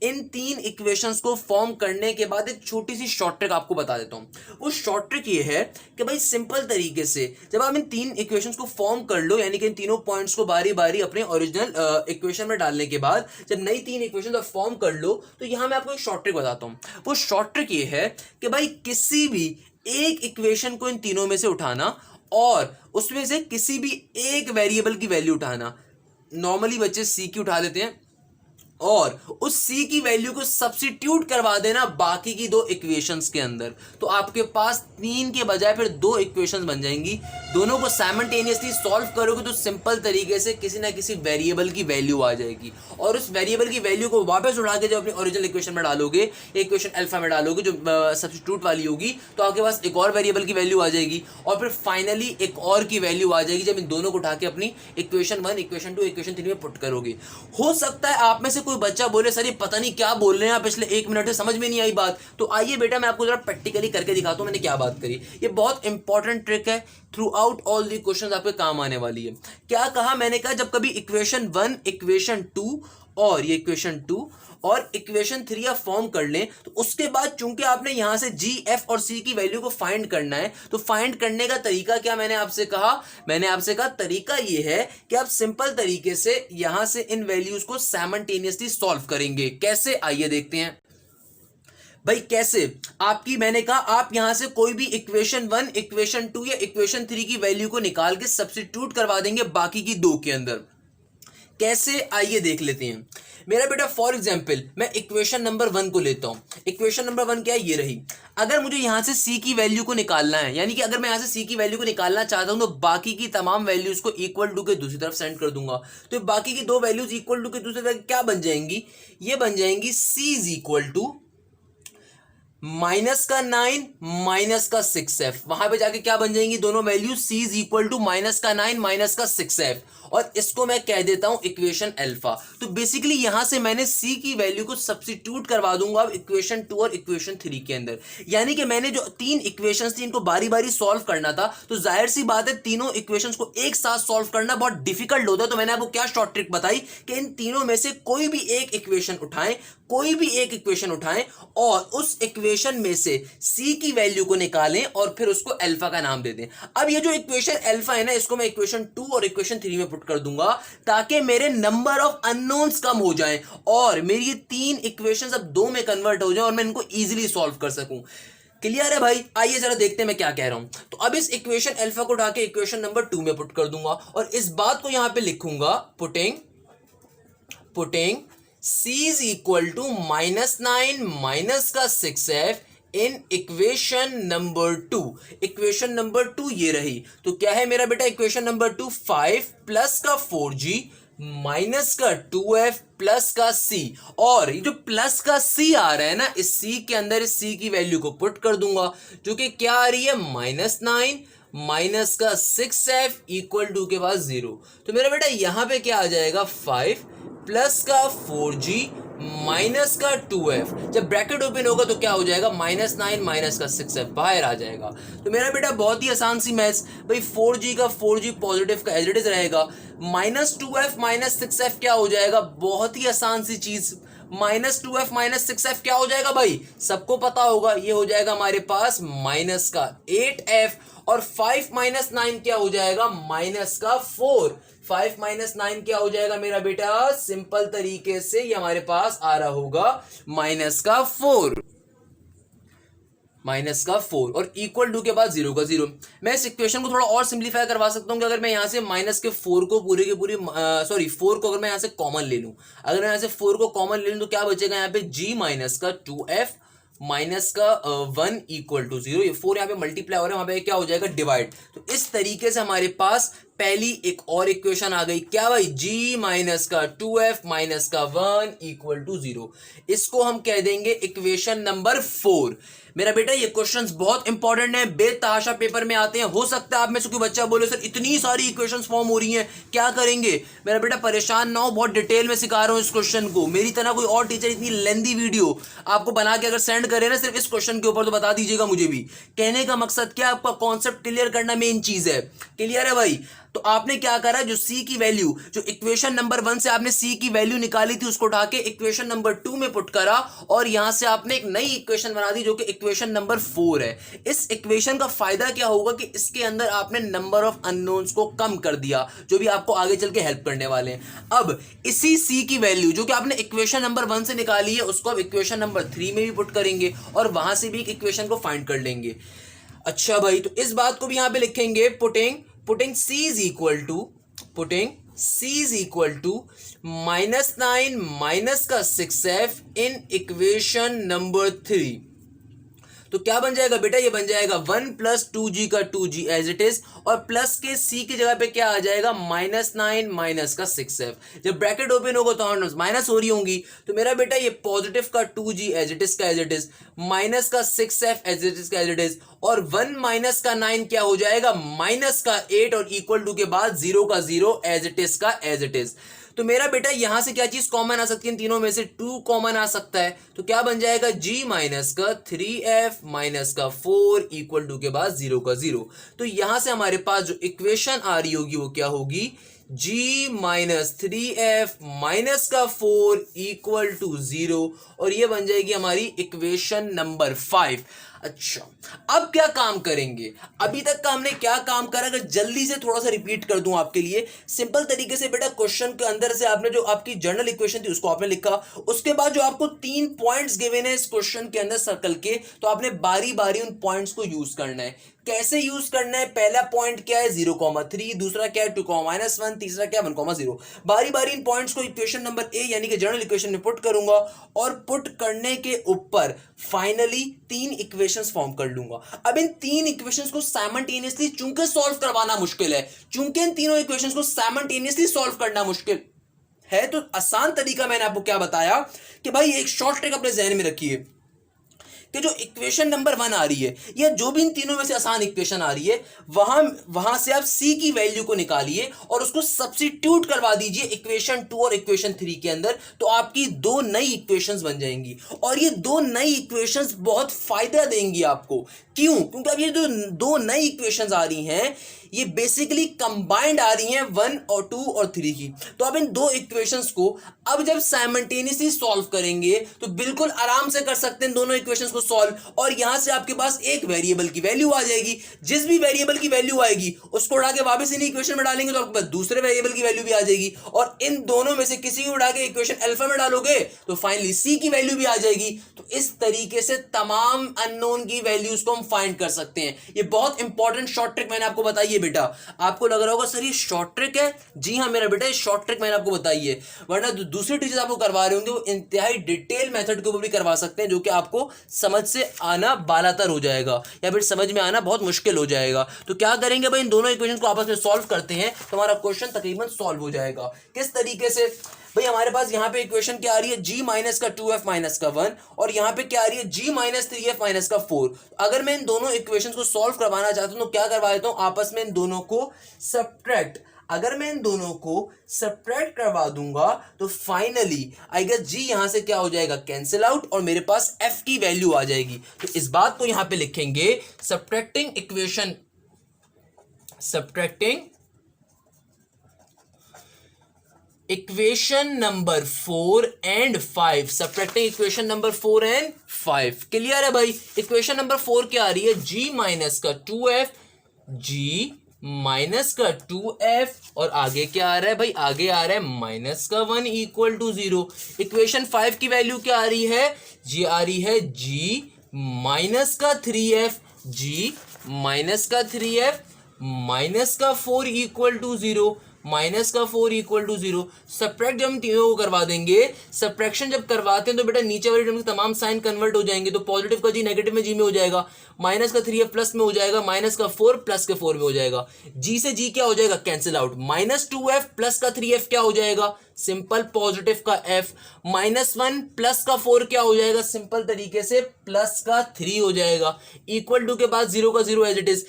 इन 3 इक्वेशंस को फॉर्म करने के बाद एक छोटी सी शॉर्ट ट्रिक आपको बता देता हूं। वो शॉर्ट ट्रिक ये है कि भाई सिंपल तरीके से जब आप इन 3 इक्वेशंस को फॉर्म कर लो, यानी कि इन तीनों पॉइंट्स को बारी बारी अपने ओरिजिनल इक्वेशन में डालने के बाद जब नई 3 इक्वेशन फॉर्म कर लो, तो यहां मैं आपको एक शॉर्ट ट्रिक बताता हूं। वो शॉर्ट ट्रिक ये है कि भाई किसी भी एक इक्वेशन को इन तीनों में से उठाना और उसमें से किसी भी एक वेरिएबल की वैल्यू उठाना। नॉर्मली बच्चे सी की उठा लेते हैं और उस सी की वैल्यू को सब्स्टिट्यूट करवा देना बाकी की 2 इक्वेशंस के अंदर, तो आपके पास 3 के बजाय फिर 2 इक्वेशंस बन जाएंगी। दोनों को साइमल्टेनियसली सॉल्व करोगे तो सिंपल तरीके से किसी ना किसी वेरिएबल की वैल्यू आ जाएगी, और उस वेरिएबल की वैल्यू को वापस उड़ा के जब अपनी ओरिजिनल इक्वेशन में डालोगे, इक्वेशन अल्फा में डालोगे जो सब्स्टिट्यूट वाली होगी, तो आपके पास एक और वेरिएबल की वैल्यू आ जाएगी, और फिर फाइनली एक और की वैल्यू आ जाएगी जब इन दोनों को उठा के अपनी इक्वेशन 1, इक्वेशन 2, इक्वेशन 3 में पुट करोगे। हो सकता है आप में से कोई बच्चा बोले सर ये पता नहीं क्या बोल रहे हैं आप, पिछले 1 मिनट से समझ में नहीं आई बात। तो आइए बेटा मैं आपको जरा प्रैक्टिकली करके दिखाता हूं मैंने क्या बात करी। ये बहुत इंपॉर्टेंट ट्रिक है, through out all the question आपके काम आने वाली है। क्या कहा मैंने? कहा जब कभी इक्वेशन 1, इक्वेशन 2 और ये इक्वेशन 2 और इक्वेशन 3 आप फॉर्म कर लें, तो उसके बाद चूंकि आपने यहां से जी, एफ और सी की वैल्यू को फाइंड करना है, तो फाइंड करने का तरीका क्या मैंने आपसे कहा? मैंने आपसे कहा तरीका ये है कि आप सिंपल तरीके से यहां से इन वैल्यूज को साइमल्टेनियसली सॉल्व करेंगे। कैसे? आइए देखते हैं भाई कैसे। आपकी मैंने कहा आप यहां से कोई भी इक्वेशन 1, इक्वेशन 2 या इक्वेशन 3 की वैल्यू को निकाल के सब्स्टिट्यूट करवा देंगे बाकी की 2 के अंदर। कैसे? आइए देख लेते हैं। मेरा बेटा फॉर एग्जाम्पल मैं इक्वेशन नंबर 1 को लेता हूं। इक्वेशन नंबर 1 क्या है, ये रही। अगर मुझे यहां से सी की वैल्यू को निकालना है, यानी कि अगर मैं यहां से सी की वैल्यू को निकालना चाहता हूं तो बाकी की तमाम वैल्यूज को इक्वल टू के दूसरी तरफ सेंड कर दूंगा। तो बाकी की दो वैल्यूज इक्वल टू के दूसरी तरफ क्या बन जाएंगी, ये बन जाएंगी सी इज इक्वल टू माइनस का 9 माइनस का 6f। वहां पे जाके क्या बन जाएंगी दोनों value, c is equal to minus का 9 माइनस का 6f, और इसको मैं कह देता हूं इक्वेशन अल्फा। तो बेसिकली यहां से मैंने c की वैल्यू को सब्स्टिट्यूट करवा दूंगा अब इक्वेशन 2 और इक्वेशन 3 के अंदर। यानी कि मैंने जो तीन इक्वेशंस थी इनको बारी बारी सॉल्व करना था, तो जाहिर सी बात है तीनों इक्वेशंस को एक साथ सॉल्व करना बहुत डिफिकल्ट होता है। तो मैंने आपको क्या शॉर्ट ट्रिक बताई कि इन तीनों में से कोई भी एक इक्वेशन उठाएं, कोई भी एक इक्वेशन उठाएं और उस इक्वेशन में से c की वैल्यू को निकालें और फिर उसको अल्फा का नाम दे दें। अब ये जो इक्वेशन अल्फा है ना, इसको मैं इक्वेशन 2 और इक्वेशन 3 में पुट कर दूंगा ताकि मेरे नंबर ऑफ अननोन्स कम हो जाएं और मेरी ये तीन इक्वेशंस अब दो में कन्वर्ट हो जाएं और मैं इनको इजीली सॉल्व कर सकूं। क्लियर है भाई? आइए जरा देखते हैं मैं क्या कह रहा हूं। तो अब इस इक्वेशन अल्फा को उठा के इक्वेशन नंबर 2 में पुट कर दूंगा और इस बात को यहां पे लिखूंगा putting c is equal to -9 minus का 6f इन इक्वेशन नंबर 2। इक्वेशन नंबर 2 ये रही। तो क्या है मेरा बेटा इक्वेशन नंबर 2, 5 प्लस का 4g माइनस का 2f प्लस का c, और ये जो प्लस का c आ रहा है ना, इस c के अंदर इस c की वैल्यू को पुट कर दूंगा जो कि क्या आ रही है, -9 माइनस का 6f इक्वल टू के बाद 0। तो मेरा बेटा यहां पे क्या आ जाएगा, 5 प्लस का 4g माइनस का 2f। जब ब्रैकेट ओपन होगा तो क्या हो जाएगा, -9 माइनस का 6f बाहर आ जाएगा। तो मेरा बेटा बहुत ही आसान सी मैथ्स भाई, 4g का 4g पॉजिटिव का एज इट इज रहेगा, -2f माइनस 6f क्या हो जाएगा, बहुत ही आसान सी चीज, -2f माइनस 6f क्या हो जाएगा भाई, सबको पता होगा, ये हो जाएगा हमारे पास माइनस का 8f, और 5 माइनस 9 क्या हो जाएगा, माइनस का 4। 5 माइनस 9 क्या हो जाएगा मेरा बेटा, सिंपल तरीके से ये हमारे पास आ रहा होगा माइनस का 4, और इक्वल टू के बाद 0 का 0। मैं इस इक्वेशन को थोड़ा और सिंप्लीफाई करवा सकता हूं कि अगर मैं यहां से माइनस के 4 को पूरे के पूरी 4 को अगर मैं यहां से कॉमन ले लूं, अगर मैं यहां से 4 को कॉमन ले लूं तो क्या बचेगा यहाँ पे, g माइनस का 2f माइनस का 1 इक्वल टू 0। ये 4 यहाँ पे मल्टीप्लाई हो रहा है, वहां पे क्या हो जाएगा, डिवाइड। तो इस तरीके से हमारे पास पहली एक और इक्वेशन आ गई, क्या भाई, g माइनस का 2f माइनस का 1 इक्वल टू 0। इसको हम कह देंगे इक्वेशन नंबर 4। मेरा बेटा ये क्वेश्चंस बहुत इंपॉर्टेंट है, बेतहाशा पेपर में आते हैं। हो सकता है आप में से कोई बच्चा बोले सर इतनी सारी इक्वेशंस फॉर्म हो रही हैं, क्या करेंगे? मेरा बेटा परेशान ना हो, बहुत डिटेल में सिखा रहा हूं इस क्वेश्चन को। मेरी तरह कोई और टीचर इतनी लेंदी वीडियो आपको बना के अगर सेंड करे ना सिर्फ इस क्वेश्चन के ऊपर, तो बता दीजिएगा मुझे भी। कहने का मकसद क्या, आपका कॉन्सेप्ट क्लियर करना मेन चीज है। क्लियर है भाई? तो आपने क्या करा, जो c की वैल्यू, जो इक्वेशन नंबर 1 से आपने c की वैल्यू निकाली थी उसको उठा के इक्वेशन नंबर 2 में पुट करा और यहां से आपने एक नई इक्वेशन बना दी जो कि इक्वेशन नंबर 4 है। इस इक्वेशन का फायदा क्या होगा कि इसके अंदर आपने नंबर ऑफ अननोन्स को कम कर दिया, जो भी आपको आगे चल के हेल्प करने वाले हैं। अब इसी c की वैल्यू जो कि आपने इक्वेशन नंबर 1 से निकाली है उसको अब इक्वेशन नंबर 3 में भी पुट करेंगे और वहां से भी एक इक्वेशन को फाइंड कर लेंगे। अच्छा भाई, तो इस बात को भी यहां पे लिखेंगे, putting c is equal to -9 minus का 6f इन इक्वेशन नंबर 3। तो क्या बन जाएगा बेटा, ये बन जाएगा 1 प्लस 2g का 2g एज इट इज, और प्लस के c की जगह पे क्या आ जाएगा, -9 माइनस का 6f। जब ब्रैकेट ओपन होगा तो माइनस हो रही होंगी, तो मेरा बेटा ये पॉजिटिव का 2g as it is minus का 6f एज इट इज, और 1 माइनस का 9 क्या हो जाएगा, माइनस का 8, और इक्वल टू के बाद 0 का 0 एज इट इज। तो मेरा बेटा यहां से क्या चीज कॉमन आ सकती है, इन तीनों में से 2 कॉमन आ सकता है। तो क्या बन जाएगा, g माइनस का 3f माइनस का 4 इक्वल टू के बाद 0 का 0। तो यहां से हमारे पास जो इक्वेशन आ रही होगी वो क्या होगी, g माइनस 3f माइनस का 4 इक्वल टू 0, और ये बन जाएगी हमारी इक्वेशन नंबर 5। अच्छा, अब क्या काम करेंगे? अभी तक का हमने क्या काम करा, अगर जल्दी से थोड़ा सा रिपीट कर दूं आपके लिए। सिंपल तरीके से बेटा, क्वेश्चन के अंदर से आपने जो आपकी जनरल इक्वेशन थी उसको आपने लिखा, उसके बाद जो आपको 3 पॉइंट्स गिवन है इस क्वेश्चन के अंदर सर्कल के, तो आपने बारी बारी उन पॉइंट्स को यूज करना है। कैसे यूज करना है? पहला पॉइंट क्या है 0,3, दूसरा क्या है 2,-1, तीसरा क्या है 1,0। बारी बारी इन पॉइंट्स को इक्वेशन नंबर ए यानी कि जनरल इक्वेशन में पुट करूंगा और पुट करने के ऊपर फाइनली 3 इक्वेशंस फॉर्म कर लूंगा। अब इन 3 इक्वेशंस को साइमल्टेनियसली चूंकि सॉल्व करवाना मुश्किल है, चूंकि इन तीनों इक्वेशंस को साइमल्टेनियसली सॉल्व करना मुश्किल है, तो आसान तरीका मैंने आपको क्या बताया कि भाई एक शॉर्ट ट्रिक अपने जहन में रखिए कि जो इक्वेशन नंबर 1 आ रही है या जो भी इन तीनों में से आसान इक्वेशन आ रही है, वहां से आप c की वैल्यू को निकालिए और उसको सब्स्टिट्यूट करवा दीजिए इक्वेशन 2 और इक्वेशन 3 के अंदर, तो आपकी 2 नई इक्वेशंस बन जाएंगी। और ये 2 नई इक्वेशंस बहुत फायदा देंगी आपको। क्यों? क्योंकि अब ये जो 2 नई इक्वेशंस आ रही हैं ये बेसिकली कंबाइंड आ रही हैं 1 और 2 और 3 की। तो अब इन 2 इक्वेशंस को अब जब साइमल्टेनियसली सॉल्व करेंगे तो बिल्कुल आराम से कर सकते हैं दोनों इक्वेशंस को सॉल्व, और यहां से आपके पास एक वेरिएबल की वैल्यू आ जाएगी। जिस भी वेरिएबल की वैल्यू आएगी उसको उड़ा के वापस इन इक्वेशन में डालेंगे तो आपके पास दूसरे वेरिएबल की वैल्यू भी आ जाएगी, और इन दोनों में से किसी को उड़ा के इक्वेशन अल्फा में डालोगे तो फाइनली सी की वैल्यू भी आ जाएगी। तो इस तरीके से तमाम अननोन की वैल्यूज को हम फाइंड कर सकते हैं। ये बहुत इंपॉर्टेंट शॉर्ट ट्रिक मैंने आपको बताई है बेटा। आपको लग रहा होगा सर ये शॉर्ट ट्रिक है, जी हाँ मेरा बेटा ये शॉर्ट ट्रिक मैंने आपको बताई है, वरना दूसरे टीचर्स आपको करवा रहे होंगे वो इंतहाई डिटेल मेथड के ऊपर भी करवा सकते हैं, जो कि आपको समझ से आना बालातर हो जाएगा या फिर समझ में आना बहुत मुश्किल हो जाएगा। तो क्या करेंगे भाई, इन दोनों इक्वेशन को आपस में सॉल्व करते हैं तो हमारा क्वेश्चन तकरीबन सॉल्व हो जाएगा। किस तरीके से भाई? हमारे पास यहाँ पे इक्वेशन क्या आ रही है, g माइनस का 2f माइनस का 1, और यहाँ पे क्या आ रही है g माइनस 3f माइनस का 4। अगर मैं इन दोनों इक्वेशंस को सॉल्व करवाना चाहता हूं तो क्या करवा देता हूं, आपस में इन दोनों को सब्ट्रैक्ट। अगर मैं इन दोनों को सब्ट्रैक्ट करवा दूंगा तो फाइनली आई गेस g यहां से क्या हो जाएगा, कैंसिल आउट, और मेरे पास f की वैल्यू आ जाएगी। तो इस बात को यहां पे लिखेंगे subtracting equation, subtracting equation number 4 and 5, subtracting equation number 4 and 5। Clear है भाई? इक्वेशन नंबर 4 क्या आ रही है, g माइनस का 2f, g माइनस का 2f, और आगे क्या आ रहा है भाई, आगे आ रहा है माइनस का 1 इक्वल टू 0। इक्वेशन 5 की वैल्यू क्या आ रही है, g आ रही है g माइनस का 3f, g माइनस का 3f माइनस का 4 इक्वल टू 0, माइनस का 4 इक्वल टू 0। सब्ट्रैक्ट जब हम तीनों को करवा देंगे, सब्ट्रैक्शन जब करवाते हैं तो बेटा नीचे वाली टर्म के तमाम साइन कन्वर्ट हो जाएंगे। तो पॉजिटिव का जी नेगेटिव में जी में हो जाएगा, माइनस का 3f प्लस में हो जाएगा, माइनस का 4 प्लस के 4 में हो जाएगा। जी से जी क्या हो जाएगा, cancel out. Minus 2f plus का 3f क्या हो जाएगा, सिंपल पॉजिटिव का f। माइनस 1 प्लस का 4 क्या हो जाएगा, सिंपल तरीके से प्लस का 3 हो जाएगा। इक्वल टू के बाद 0 का 0 एज इट इज।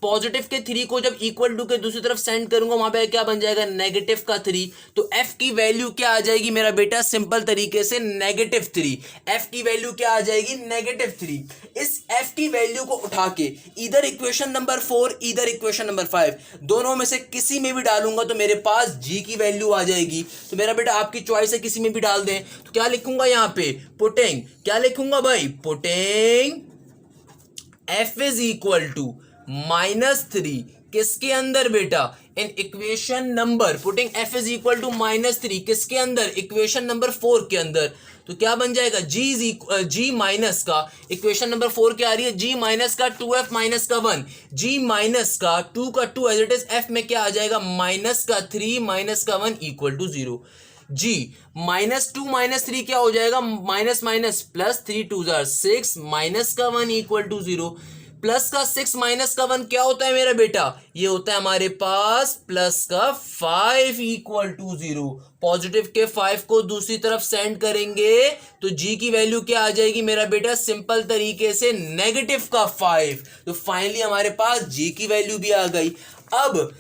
पॉजिटिव के 3 को जब इक्वल टू के दूसरी तरफ सेंड करूंगा वहां पे क्या बन जाएगा, नेगेटिव का 3। तो f की वैल्यू क्या आ जाएगी मेरा बेटा, सिंपल तरीके से नेगेटिव 3। f की वैल्यू क्या आ जाएगी, नेगेटिव 3। इस f की वैल्यू को उठा के इधर इक्वेशन नंबर 4 इधर इक्वेशन नंबर 5 दोनों में से किसी में भी डालूंगा तो मेरे पास g की वैल्यू आ जाएगी। तो मेरा बेटा आपकी चॉइस है, किसी में भी डाल दें। तो क्या लिखूंगा यहाँ पे, पुटिंग, क्या लिखूंगा भाई, putting f is equal to -3 किसके अंदर बेटा, in equation number, putting f is equal to -3 किसके अंदर, इक्वेशन नंबर 4 के अंदर। तो क्या बन जाएगा, g माइनस का, इक्वेशन नंबर 4 क्या आ रही है, g माइनस का 2f माइनस का 1, g माइनस का 2 का 2 एज इट इज, f में क्या आ जाएगा, माइनस का 3 माइनस का 1 इक्वल टू 0। g -2 -3 क्या हो जाएगा, माइनस माइनस प्लस, 3 2 6 माइनस का 1 इक्वल टू 0। प्लस का 6 माइनस का 1 क्या होता है मेरा बेटा, ये होता है हमारे पास प्लस का 5 इक्वल टू 0। पॉजिटिव के 5 को दूसरी तरफ सेंड करेंगे तो g की वैल्यू क्या आ जाएगी मेरा बेटा, सिंपल तरीके से नेगेटिव का 5। तो फाइनली हमारे पास g की वैल्यू भी आ गई। अब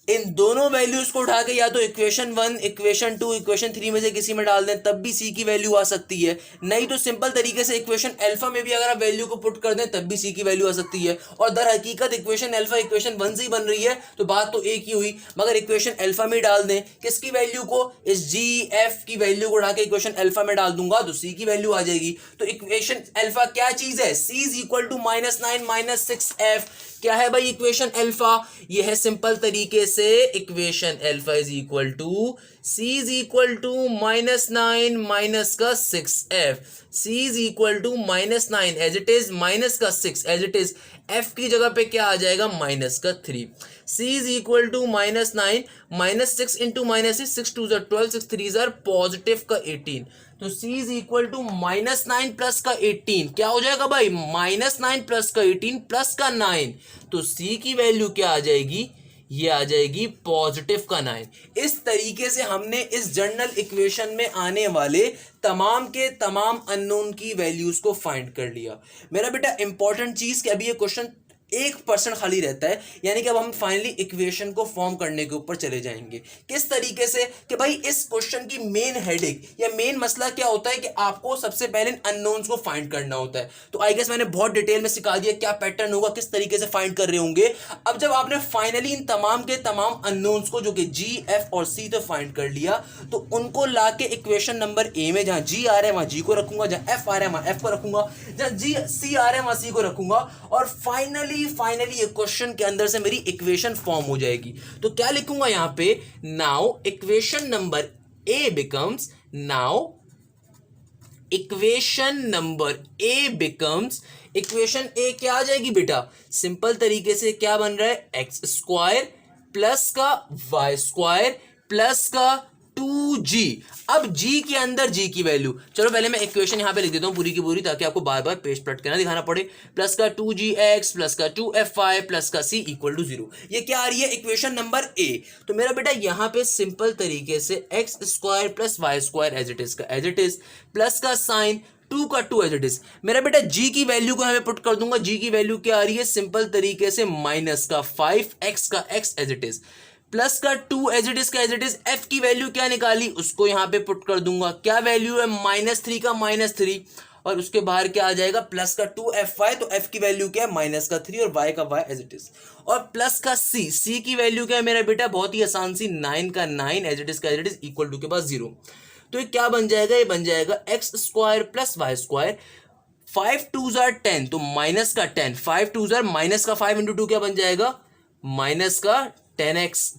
इन दोनों वैल्यूज को उठा के या तो इक्वेशन 1, इक्वेशन 2, इक्वेशन 3 में से किसी में डाल दें तब भी सी की वैल्यू आ सकती है, नहीं तो सिंपल तरीके से इक्वेशन अल्फा में भी अगर आप वैल्यू को पुट कर दें तब भी सी की वैल्यू आ सकती है। और दर हकीकत इक्वेशन अल्फा इक्वेशन 1 से ही बन रही है तो बात तो एक ही हुई, मगर इक्वेशन अल्फा में डाल दें किसकी वैल्यू को, इस जी एफ की वैल्यू को उठा के इक्वेशन अल्फा में डाल दूंगा तो सी की वैल्यू आ जाएगी। तो इक्वेशन अल्फा क्या चीज है, सी इज इक्वल टू -9 - 6f। क्या है भाई इक्वेशन अल्फा, यह है सिंपल तरीके से equation alpha is equal to C is equal to -9 - 6f। C is equal to -9 as it is -6 as it is, F की जगह पे क्या आ जाएगा -3। C is equal to -9 - 6 into -6, 6 2 12, 6 3 positive का 18। तो c is equal to -9 plus का 18 क्या हो जाएगा भाई, -9 प्लस का 18 प्लस का 9। तो c की वैल्यू क्या आ जाएगी, ये आ जाएगी पॉजिटिव का 9। इस तरीके से हमने इस जनरल इक्वेशन में आने वाले तमाम के तमाम अननोन की वैल्यूज को फाइंड कर लिया। मेरा बेटा इंपॉर्टेंट चीज कि अभी ये क्वेश्चन 1% खाली रहता है, यानी कि अब हम फाइनली इक्वेशन को फॉर्म करने के ऊपर चले जाएंगे। किस तरीके से कि भाई इस क्वेश्चन की मेन हेडिंग या मेन मसला क्या होता है कि आपको सबसे पहले अननोन्स को फाइंड करना होता है। तो आई गेस मैंने बहुत डिटेल में सिखा दिया क्या पैटर्न होगा, किस तरीके से फाइंड कर रहे होंगे। अब जब आपने फाइनली इन तमाम के तमाम अननोन्स को जो कि जी एफ और सी तो फाइंड कर लिया, तो उनको लाके इक्वेशन नंबर ए में जहां जी आ रहा है वहां जी को रखूंगा, जहां एफ आ रहा है वहां एफ को रखूंगा, जहां जी सी आ रहा है वहां सी को रखूंगा, और फाइनली ये क्वेश्चन के अंदर से मेरी इक्वेशन फॉर्म हो जाएगी। तो क्या लिखूंगा यहां पे, now equation number A becomes, now equation number A becomes, equation A क्या आ जाएगी बेटा, सिंपल तरीके से क्या बन रहा है, एक्स स्क्वायर प्लस का वाई स्क्वायर प्लस का 2g। अब g के अंदर g की वैल्यू, चलो पहले मैं इक्वेशन यहां पे लिख देता हूं पूरी की पूरी ताकि आपको बार बार पेज पलट के ना दिखाना पड़े। प्लस का 2gx प्लस का 2fy प्लस का c इक्वल टू 0। ये क्या आ रही है, इक्वेशन नंबर ए। तो मेरा बेटा यहां पे सिंपल तरीके से x square plus Y square as it is का एज इट इज, प्लस का साइन 2 का 2 एज इट इज। मेरा बेटा g की वैल्यू को हमें पुट कर दूंगा, g की वैल्यू क्या आ रही है, सिंपल तरीके से माइनस का 5x का x as it is, plus का 2 एज इट इज का एज इट इज। एफ की वैल्यू क्या निकाली, उसको यहां पे पुट कर दूंगा, क्या वैल्यू है -3 का -3, और उसके बाहर क्या आ जाएगा प्लस का 2fy। तो f की वैल्यू क्या है -3 और y का y एज इट इज, और प्लस का c की वैल्यू क्या है मेरा बेटा, बहुत ही आसान सी 9 का 9 एज इट इज का as it is equal to के पास 0। तो ये क्या बन जाएगा, ये बन जाएगा x square plus Y square, 5 2 10 तो माइनस का 10, 5 2 माइनस का 5 इंटू 2 क्या बन जाएगा, माइनस का 10x,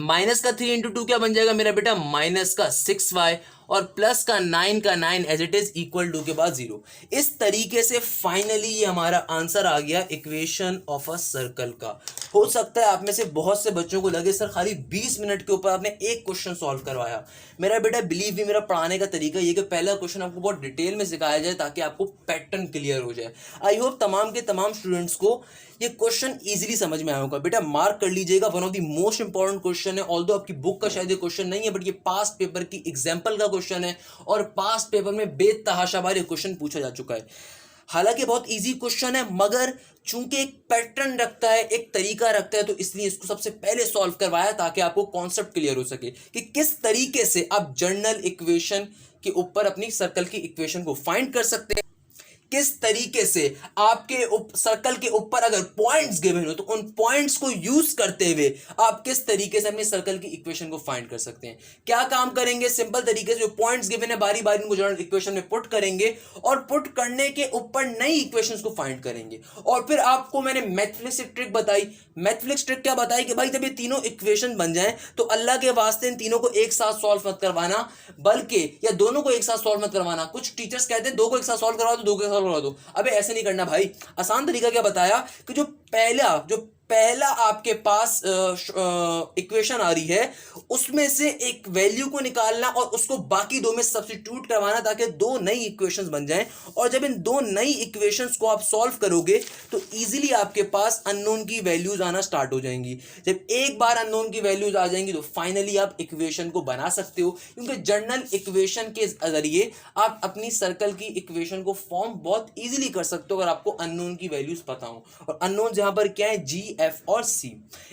माइनस का 3 इंटू 2 क्या बन जाएगा मेरा बेटा, माइनस का 6y, और प्लस का 9 as it is equal to के बाद 0। इस तरीके से फाइनली ये हमारा आंसर आ गया इक्वेशन ऑफ अ सर्कल का। हो सकता है आप में से बहुत से बच्चों को लगे सर खाली 20 मिनट के ऊपर आपने एक क्वेश्चन सॉल्व करवाया। मेरा बेटा बिलीव भी, मेरा पढ़ाने का तरीका ये कि पहला क्वेश्चन आपको बहुत डिटेल में सिखाया जाए ताकि आपको पैटर्न क्लियर हो जाए। आई होप तमाम के तमाम स्टूडेंट्स को ये क्वेश्चन इजीली समझ में आया होगा। बेटा मार्क कर लीजिएगा, one of the most important question है। ऑल्दो आपकी बुक का शायद ये क्वेश्चन नहीं है, बट ये पास्ट पेपर की एग्जाम्पल का क्वेश्चन है, और पास्ट पेपर में बेतहाशा बार ये क्वेश्चन पूछा जा चुका है। हालांकि बहुत इजी क्वेश्चन है, मगर चूंकि एक पैटर्न रखता है, एक तरीका रखता है, तो इसलिए इसको सबसे पहले सॉल्व करवाया ताकि आपको कॉन्सेप्ट क्लियर हो सके कि किस तरीके से आप जनरल इक्वेशन के ऊपर अपनी सर्कल की इक्वेशन को फाइंड कर सकते हैं, किस तरीके से आपके सर्कल के ऊपर अगर पॉइंट्स गिवन हो तो उन पॉइंट्स को यूज करते हुए आप किस तरीके से अपने सर्कल की इक्वेशन को फाइंड कर सकते हैं। क्या काम करेंगे, सिंपल तरीके से जो पॉइंट्स गिवन है बारी बारी उनको जनरल इक्वेशन में पुट करेंगे, और पुट करने के ऊपर नई इक्वेशंस को फाइंड करेंगे। और फिर आपको मैंने मैथफ्लिक्स ट्रिक बताई। मैथफ्लिक्स ट्रिक क्या बताई कि भाई जब ये तीनों इक्वेशन बन जाएं तो अल्लाह के वास्ते इन तीनों को एक साथ सॉल्व मत करवाना, बल्कि या दोनों को एक साथ सॉल्व मत करवाना। कुछ टीचर्स कहते हैं दो को एक साथ सॉल्व करवा दो, दो को करवा दो। अबे ऐसे नहीं करना भाई। आसान तरीका क्या बताया कि जो पहला आपके पास इक्वेशन आ रही है उसमें से एक वैल्यू को निकालना और उसको बाकी दो में सब्स्टिट्यूट करवाना ताकि दो नई इक्वेशंस बन जाएं। और जब इन दो नई इक्वेशंस को आप सॉल्व करोगे तो इजीली आपके पास अननोन की वैल्यूज आना स्टार्ट हो जाएंगी। जब एक बार अननोन की वैल्यूज आ जाएंगी तो फाइनली आप इक्वेशन को बना सकते हो, क्योंकि जनरल इक्वेशन के जरिए आप अपनी सर्कल की इक्वेशन को फॉर्म बहुत इजीली कर सकते हो अगर आपको अननोन की वैल्यूज पता हो। और अननोन यहां पर क्या है, जी एफ और सी।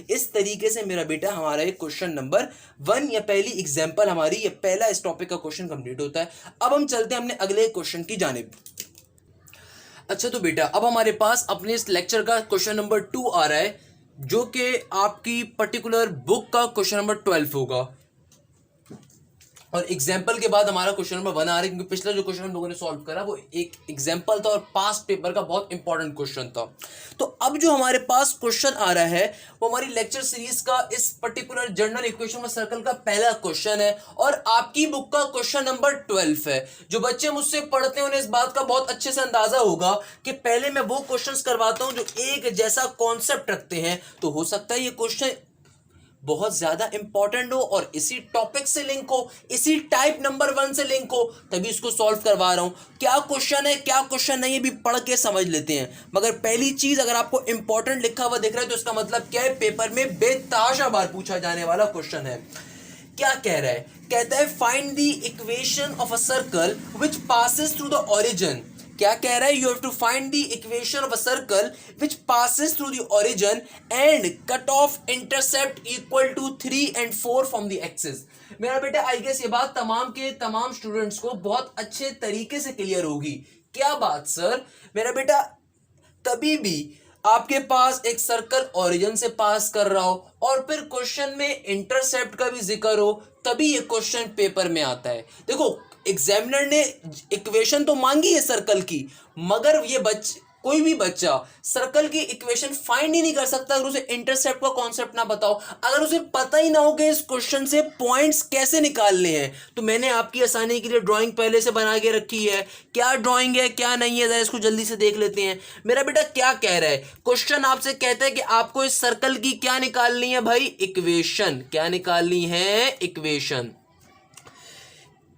इस तरीके से मेरा बेटा हमारा ये क्वेश्चन नंबर 1 या पहली एग्जाम्पल हमारी ये पहला इस टॉपिक का क्वेश्चन कंप्लीट होता है। अब हम चलते हैं अपने अगले क्वेश्चन की जानिब। अच्छा तो बेटा अब हमारे पास अपने इस लेक्चर का क्वेश्चन नंबर 2 आ रहा है, जो कि आपकी पर्टिकुलर बुक का क्वेश्चन नंबर 12 होगा। और एग्जाम्पल के बाद हमारा क्वेश्चन नंबर 1 आ रहा है, क्योंकि पिछला जो क्वेश्चन हम लोगों ने सॉल्व करा वो एक एग्जाम्पल था और पास्ट पेपर का बहुत इंपॉर्टेंट क्वेश्चन था। तो अब जो हमारे पास क्वेश्चन आ रहा है वो हमारी लेक्चर सीरीज का इस particular general equation of circle का पहला क्वेश्चन है और आपकी बुक का क्वेश्चन नंबर 12 है। जो बच्चे मुझसे पढ़ते हैं उन्हें इस बात का बहुत अच्छे से अंदाजा होगा कि पहले मैं वो क्वेश्चंस करवाता हूं जो एक जैसा कॉन्सेप्ट रखते हैं। तो हो सकता है ये क्वेश्चन बहुत ज्यादा इंपॉर्टेंट हो और इसी टॉपिक से लिंक हो, इसी टाइप नंबर 1 से लिंक हो, तभी इसको सॉल्व करवा रहा हूं। क्या क्वेश्चन है क्या क्वेश्चन नहीं, भी पढ़ के समझ लेते हैं। मगर पहली चीज, अगर आपको इंपॉर्टेंट लिखा हुआ दिख रहा है तो इसका मतलब क्या है, पेपर में बेतहाशा बार पूछा जाने वाला क्वेश्चन है। क्या कह रहा है, कहता है find the equation of a circle which passes through the origin. क्या कह रहा है, you have to find the equation of a circle which passes through the origin and cut off intercept equal to 3 and 4 from the axis. मेरा बेटा I guess ये बात तमाम के तमाम स्टूडेंट्स को बहुत अच्छे तरीके से क्लियर होगी। क्या बात सर, मेरा बेटा कभी भी आपके पास एक सर्कल ओरिजिन से पास कर रहा हो और फिर क्वेश्चन में इंटरसेप्ट का भी जिक्र हो, तभी ये क्वेश्चन पेपर में आता है। देखो एग्जामिनर ने इक्वेशन तो मांगी है सर्कल की, मगर ये कोई भी बच्चा सर्कल की इक्वेशन फाइंड ही नहीं कर सकता अगर उसे इंटरसेप्ट का कॉन्सेप्ट ना बताओ, अगर उसे पता ही ना हो कि इस क्वेश्चन से पॉइंट्स कैसे निकालने हैं। तो मैंने आपकी आसानी के लिए ड्राइंग पहले से बना के रखी है। क्या ड्राइंग है क्या नहीं है, जरा इसको जल्दी से देख लेते हैं। मेरा बेटा क्या कह रहा है, क्वेश्चन आपसे कहता है कि आपको इस सर्कल की क्या निकालनी है भाई, इक्वेशन। क्या निकालनी है, इक्वेशन।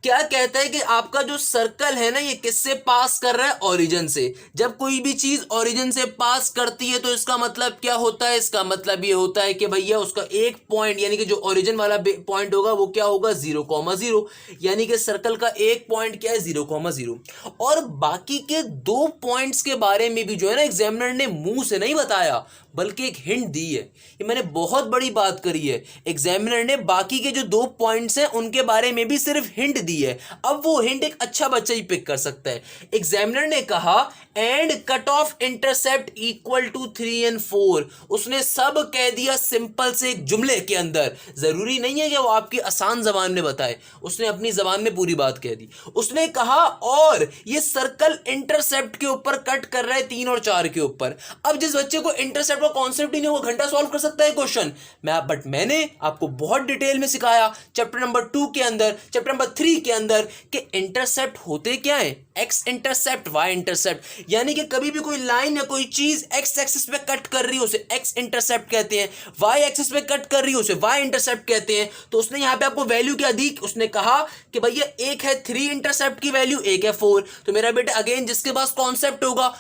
क्या कहता है कि आपका जो सर्कल है ना ये किससे पास कर रहा है, ओरिजिन से। जब कोई भी चीज ओरिजिन से पास करती है तो इसका मतलब क्या होता है, इसका मतलब ये होता है कि भैया उसका एक पॉइंट यानी कि जो ओरिजिन वाला पॉइंट होगा वो क्या होगा, 0,0। यानी कि सर्कल का एक पॉइंट क्या है, 0,0। और बाकी के 2 पॉइंट्स के बारे में भी जो है ना एग्जामिनर ने मुंह से नहीं बताया बल्कि एक हिंट दी है। ये मैंने बहुत बड़ी बात करी है, एग्जामिनर ने बाकी के जो 2 पॉइंट्स हैं उनके बारे में भी सिर्फ हिंट दी है। अब वो हिंट एक अच्छा बच्चा ही पिक कर सकता है। एग्जामिनर ने कहा and cut off intercept equal to 3 and 4। उसने सब कह दिया सिंपल से एक जुमले के अंदर। जरूरी नहीं है कि वो आपकी आसान जबान में बताए, उसने अपनी जबान में पूरी बात कह दी। उसने कहा और ये सर्कल इंटरसेप्ट के ऊपर कट कर रहा है 3 और 4 के ऊपर। अब जिस बच्चे को इंटरसेप्ट का कॉन्सेप्ट ही नहीं, वो घंटा सॉल्व कर सकता है क्वेश्चन। बट मैंने आपको बहुत डिटेल में सिखाया चैप्टर नंबर 2 के अंदर, चैप्टर नंबर 3 के अंदर, कि इंटरसेप्ट होते क्या है, एक्स इंटरसेप्ट वाई इंटरसेप्ट। यानी कि कभी भी कोई लाइन या कोई चीज एक्स एक्सिस पे कट कर रही है उसे एक्स इंटरसेप्ट कहते हैं, वाई एक्सिस पे कट कर रही है उसे वाई इंटरसेप्ट कहते हैं। तो उसने यहां पे आपको वैल्यू क्या दी, उसने कहा कि भैया एक है 3 इंटरसेप्ट की वैल्यू, एक है 4। तो मेरा बेटा अगेन जिसके पास कॉन्सेप्ट होगा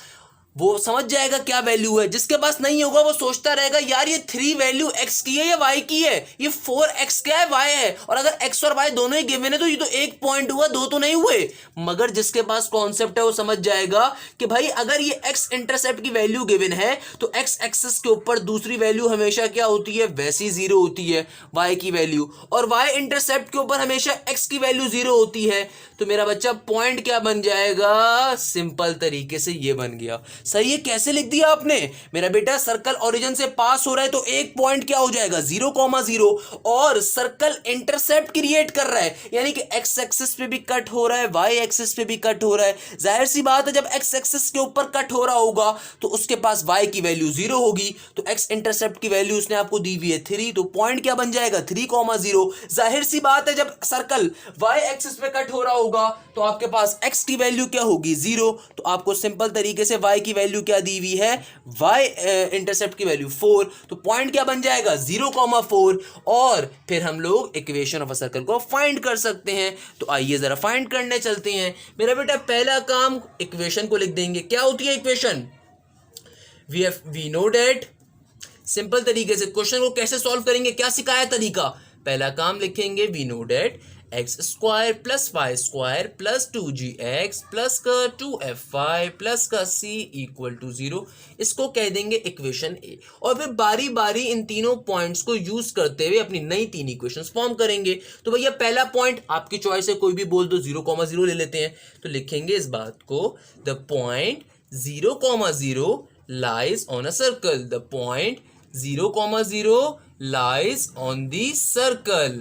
वो समझ जाएगा क्या वैल्यू है, जिसके पास नहीं होगा वो सोचता रहेगा यार ये 3 वैल्यू x की है या y की है, ये 4x क्या है, y है। और अगर x और y दोनों ही गिवन है तो ये तो एक पॉइंट हुआ, 2 तो नहीं हुए। मगर जिसके पास कॉन्सेप्ट है वो समझ जाएगा कि भाई अगर ये x इंटरसेप्ट की वैल्यू गिवन है तो x एक्सिस के ऊपर दूसरी वैल्यू हमेशा क्या होती है, वैसी 0 होती है y की वैल्यू, और y इंटरसेप्ट के ऊपर हमेशा x की वैल्यू 0 होती है। तो मेरा बच्चा पॉइंट क्या बन जाएगा, सिंपल तरीके से ये बन गया। सही है, कैसे लिख दिया आपने मेरा बेटा, सर्कल ओरिजिन से पास हो रहा है तो एक पॉइंट क्या हो जाएगा, 0,0। और सर्कल इंटरसेप्ट क्रिएट कर रहा है यानी कि एक्स एक्सिस पे भी कट हो रहा है, वाई एक्सिस पे भी कट हो रहा है। जाहिर सी बात है जब एक्स एक्सिस के ऊपर कट हो रहा होगा तो उसके पास वाई की वैल्यू 0 होगी, तो एक्स इंटरसेप्ट की वैल्यू उसने आपको दी हुई है 3, तो पॉइंट क्या बन जाएगा, 3,0। जाहिर सी बात है जब सर्कल वाई एक्सिस पे कट हो रहा होगा तो आपके पास एक्स की वैल्यू क्या होगी, 0। तो आपको सिंपल तरीके से वाई की वैल्यू क्या दी हुई है, y इंटरसेप्ट की वैल्यू 4। तो पॉइंट क्या बन जाएगा, 0,4। और फिर हम लोग इक्वेशन ऑफ अ सर्कल को फाइंड कर सकते हैं। तो आइए जरा फाइंड करने चलते हैं। मेरा बेटा पहला काम इक्वेशन को लिख देंगे। क्या होती है equation, we know that. Simple तरीके से क्वेश्चन को कैसे सॉल्व करेंगे, क्या सिखाया तरीका, पहला काम लिखेंगे we know that x square plus Y square plus 2gx plus का 2fy प्लस का c इक्वल टू 0, इसको कह देंगे इक्वेशन ए। और फिर बारी बारी इन तीनों पॉइंट्स को यूज करते हुए अपनी नई तीन इक्वेशंस फॉर्म करेंगे। तो भैया पहला पॉइंट आपकी चॉइस है, कोई भी बोल दो, 0,0 ले लेते हैं। तो लिखेंगे इस बात को, the point 0,0 lies on a circle, the point 0,0 lies on the circle।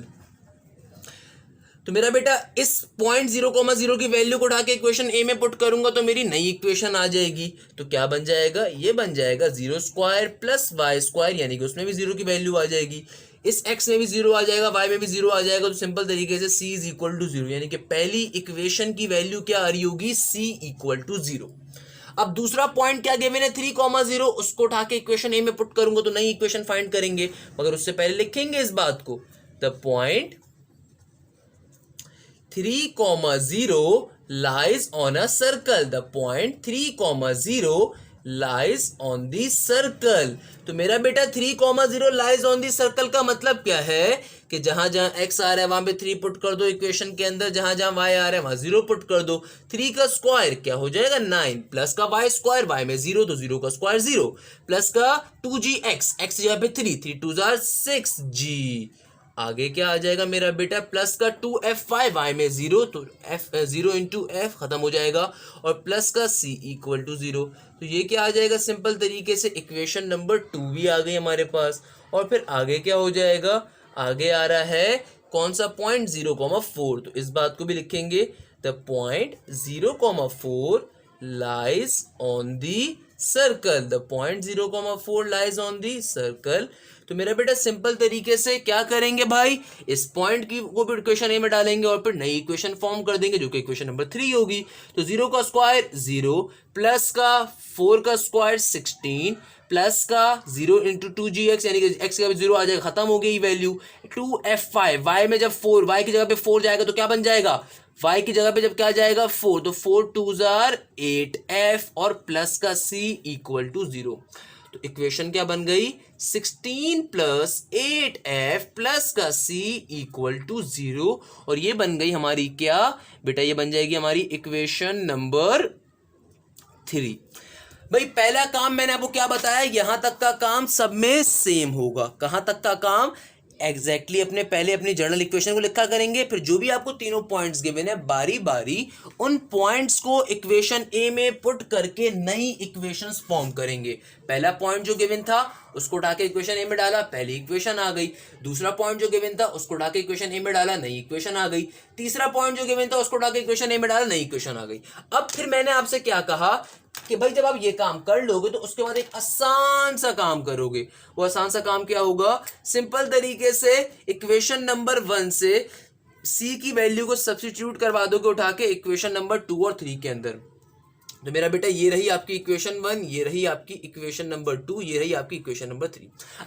तो मेरा बेटा इस पॉइंट 0,0 की वैल्यू को उठा के इक्वेशन ए में पुट करूंगा तो मेरी नई इक्वेशन आ जाएगी। तो क्या बन जाएगा, ये बन जाएगा 0 स्क्वायर प्लस वाई स्क्वायर, यानी कि उसमें भी 0 की वैल्यू आ जाएगी, इस x में भी 0 आ जाएगा, y में भी 0 आ जाएगा। तो सिंपल तरीके से c इज इक्वल टू 0, यानी कि पहली इक्वेशन की वैल्यू क्या आ रही होगी, c इक्वल टू 0। अब दूसरा पॉइंट क्या गिवन है, 3,0, उसको उठा के इक्वेशन ए में पुट करूंगा तो नई इक्वेशन फाइंड करेंगे, मगर उससे पहले लिखेंगे इस बात को, the point 3,0 lies on a circle, the point 3,0 lies on the circle। तो मेरा बेटा 3,0 lies on the circle का मतलब क्या है कि जहां जहां x आ रहा है वहां पे 3 पुट कर दो इक्वेशन के अंदर, जहां जहां y आ रहा है वहां 0 पुट कर दो। 3 का स्क्वायर क्या हो जाएगा 9, प्लस का y स्क्वायर, y में 0 तो 0 का स्क्वायर 0, प्लस का 2gx, x जगह पे 3, 3 2 6g, आगे क्या आ जाएगा मेरा बेटा, प्लस का 2fy, y में 0 तो f 0 इंटू एफ खत्म हो जाएगा, और प्लस का c इक्वल टू 0। तो ये क्या आ जाएगा, सिंपल तरीके से इक्वेशन नंबर 2 भी आ गई हमारे पास। और फिर आगे क्या हो जाएगा, आगे आ रहा है कौन सा पॉइंट 0,4, तो इस बात को भी लिखेंगे, the point 0,4 lies on the circle, the point 0,4 lies on the circle. तो मेरा बेटा सिंपल तरीके से क्या करेंगे भाई, इस पॉइंट की को भी इक्वेशन ए में डालेंगे और फिर नई इक्वेशन फॉर्म कर देंगे जो कि इक्वेशन नंबर 3 होगी। तो 0 का स्क्वायर 0, प्लस का 4 का स्क्वायर 16, प्लस का 0 इंटू 2gx, यानी कि x का भी 0 आ जाएगा, खत्म हो गई वैल्यू। 2fy, y में जब 4, y की जगह पे 4 जाएगा तो क्या बन जाएगा, y की जगह पे जब क्या जाएगा 4, तो 4 2 8f, और प्लस का c इक्वल टू 0। तो इक्वेशन क्या बन गई, 16 प्लस 8f प्लस का c इक्वल टू 0, और ये बन गई हमारी क्या बेटा, ये बन जाएगी हमारी इक्वेशन नंबर 3। भाई पहला काम मैंने आपको क्या बताया, यहां तक का काम सब में सेम होगा। कहां तक का काम, एग्जैक्टली अपने पहले अपनी जर्नल इक्वेशन को लिखा करेंगे, फिर जो भी आपको तीनों पॉइंट्स गिवन है बारी बारी उन पॉइंट्स को इक्वेशन ए में पुट करके नई इक्वेशंस फॉर्म करेंगे। पहला पॉइंट जो गिवन था उसको उठा के इक्वेशन ए में डाला, पहली इक्वेशन आ गई। दूसरा पॉइंट जो गिवन था उसको उठा के इक्वेशन ए में डाला, नई इक्वेशन आ गई। तीसरा पॉइंट जो गिवन था उसको उठा के इक्वेशन ए में डाला, नई इक्वेशन आ गई। अब फिर मैंने आपसे क्या कहा कि भाई जब आप ये काम कर लोगे तो उसके बाद एक आसान सा काम करोगे। वो आसान सा काम क्या होगा, सिंपल तरीके से इक्वेशन नंबर 1 से c की वैल्यू को सब्स्टिट्यूट करवा दोगे उठा के इक्वेशन नंबर 2 और 3 के अंदर। तो मेरा बेटा ये रही आपकी इक्वेशन 1, ये रही आपकी इक्वेशन नंबर 2, ये रही आपकी इक्वेशन नंबर 3।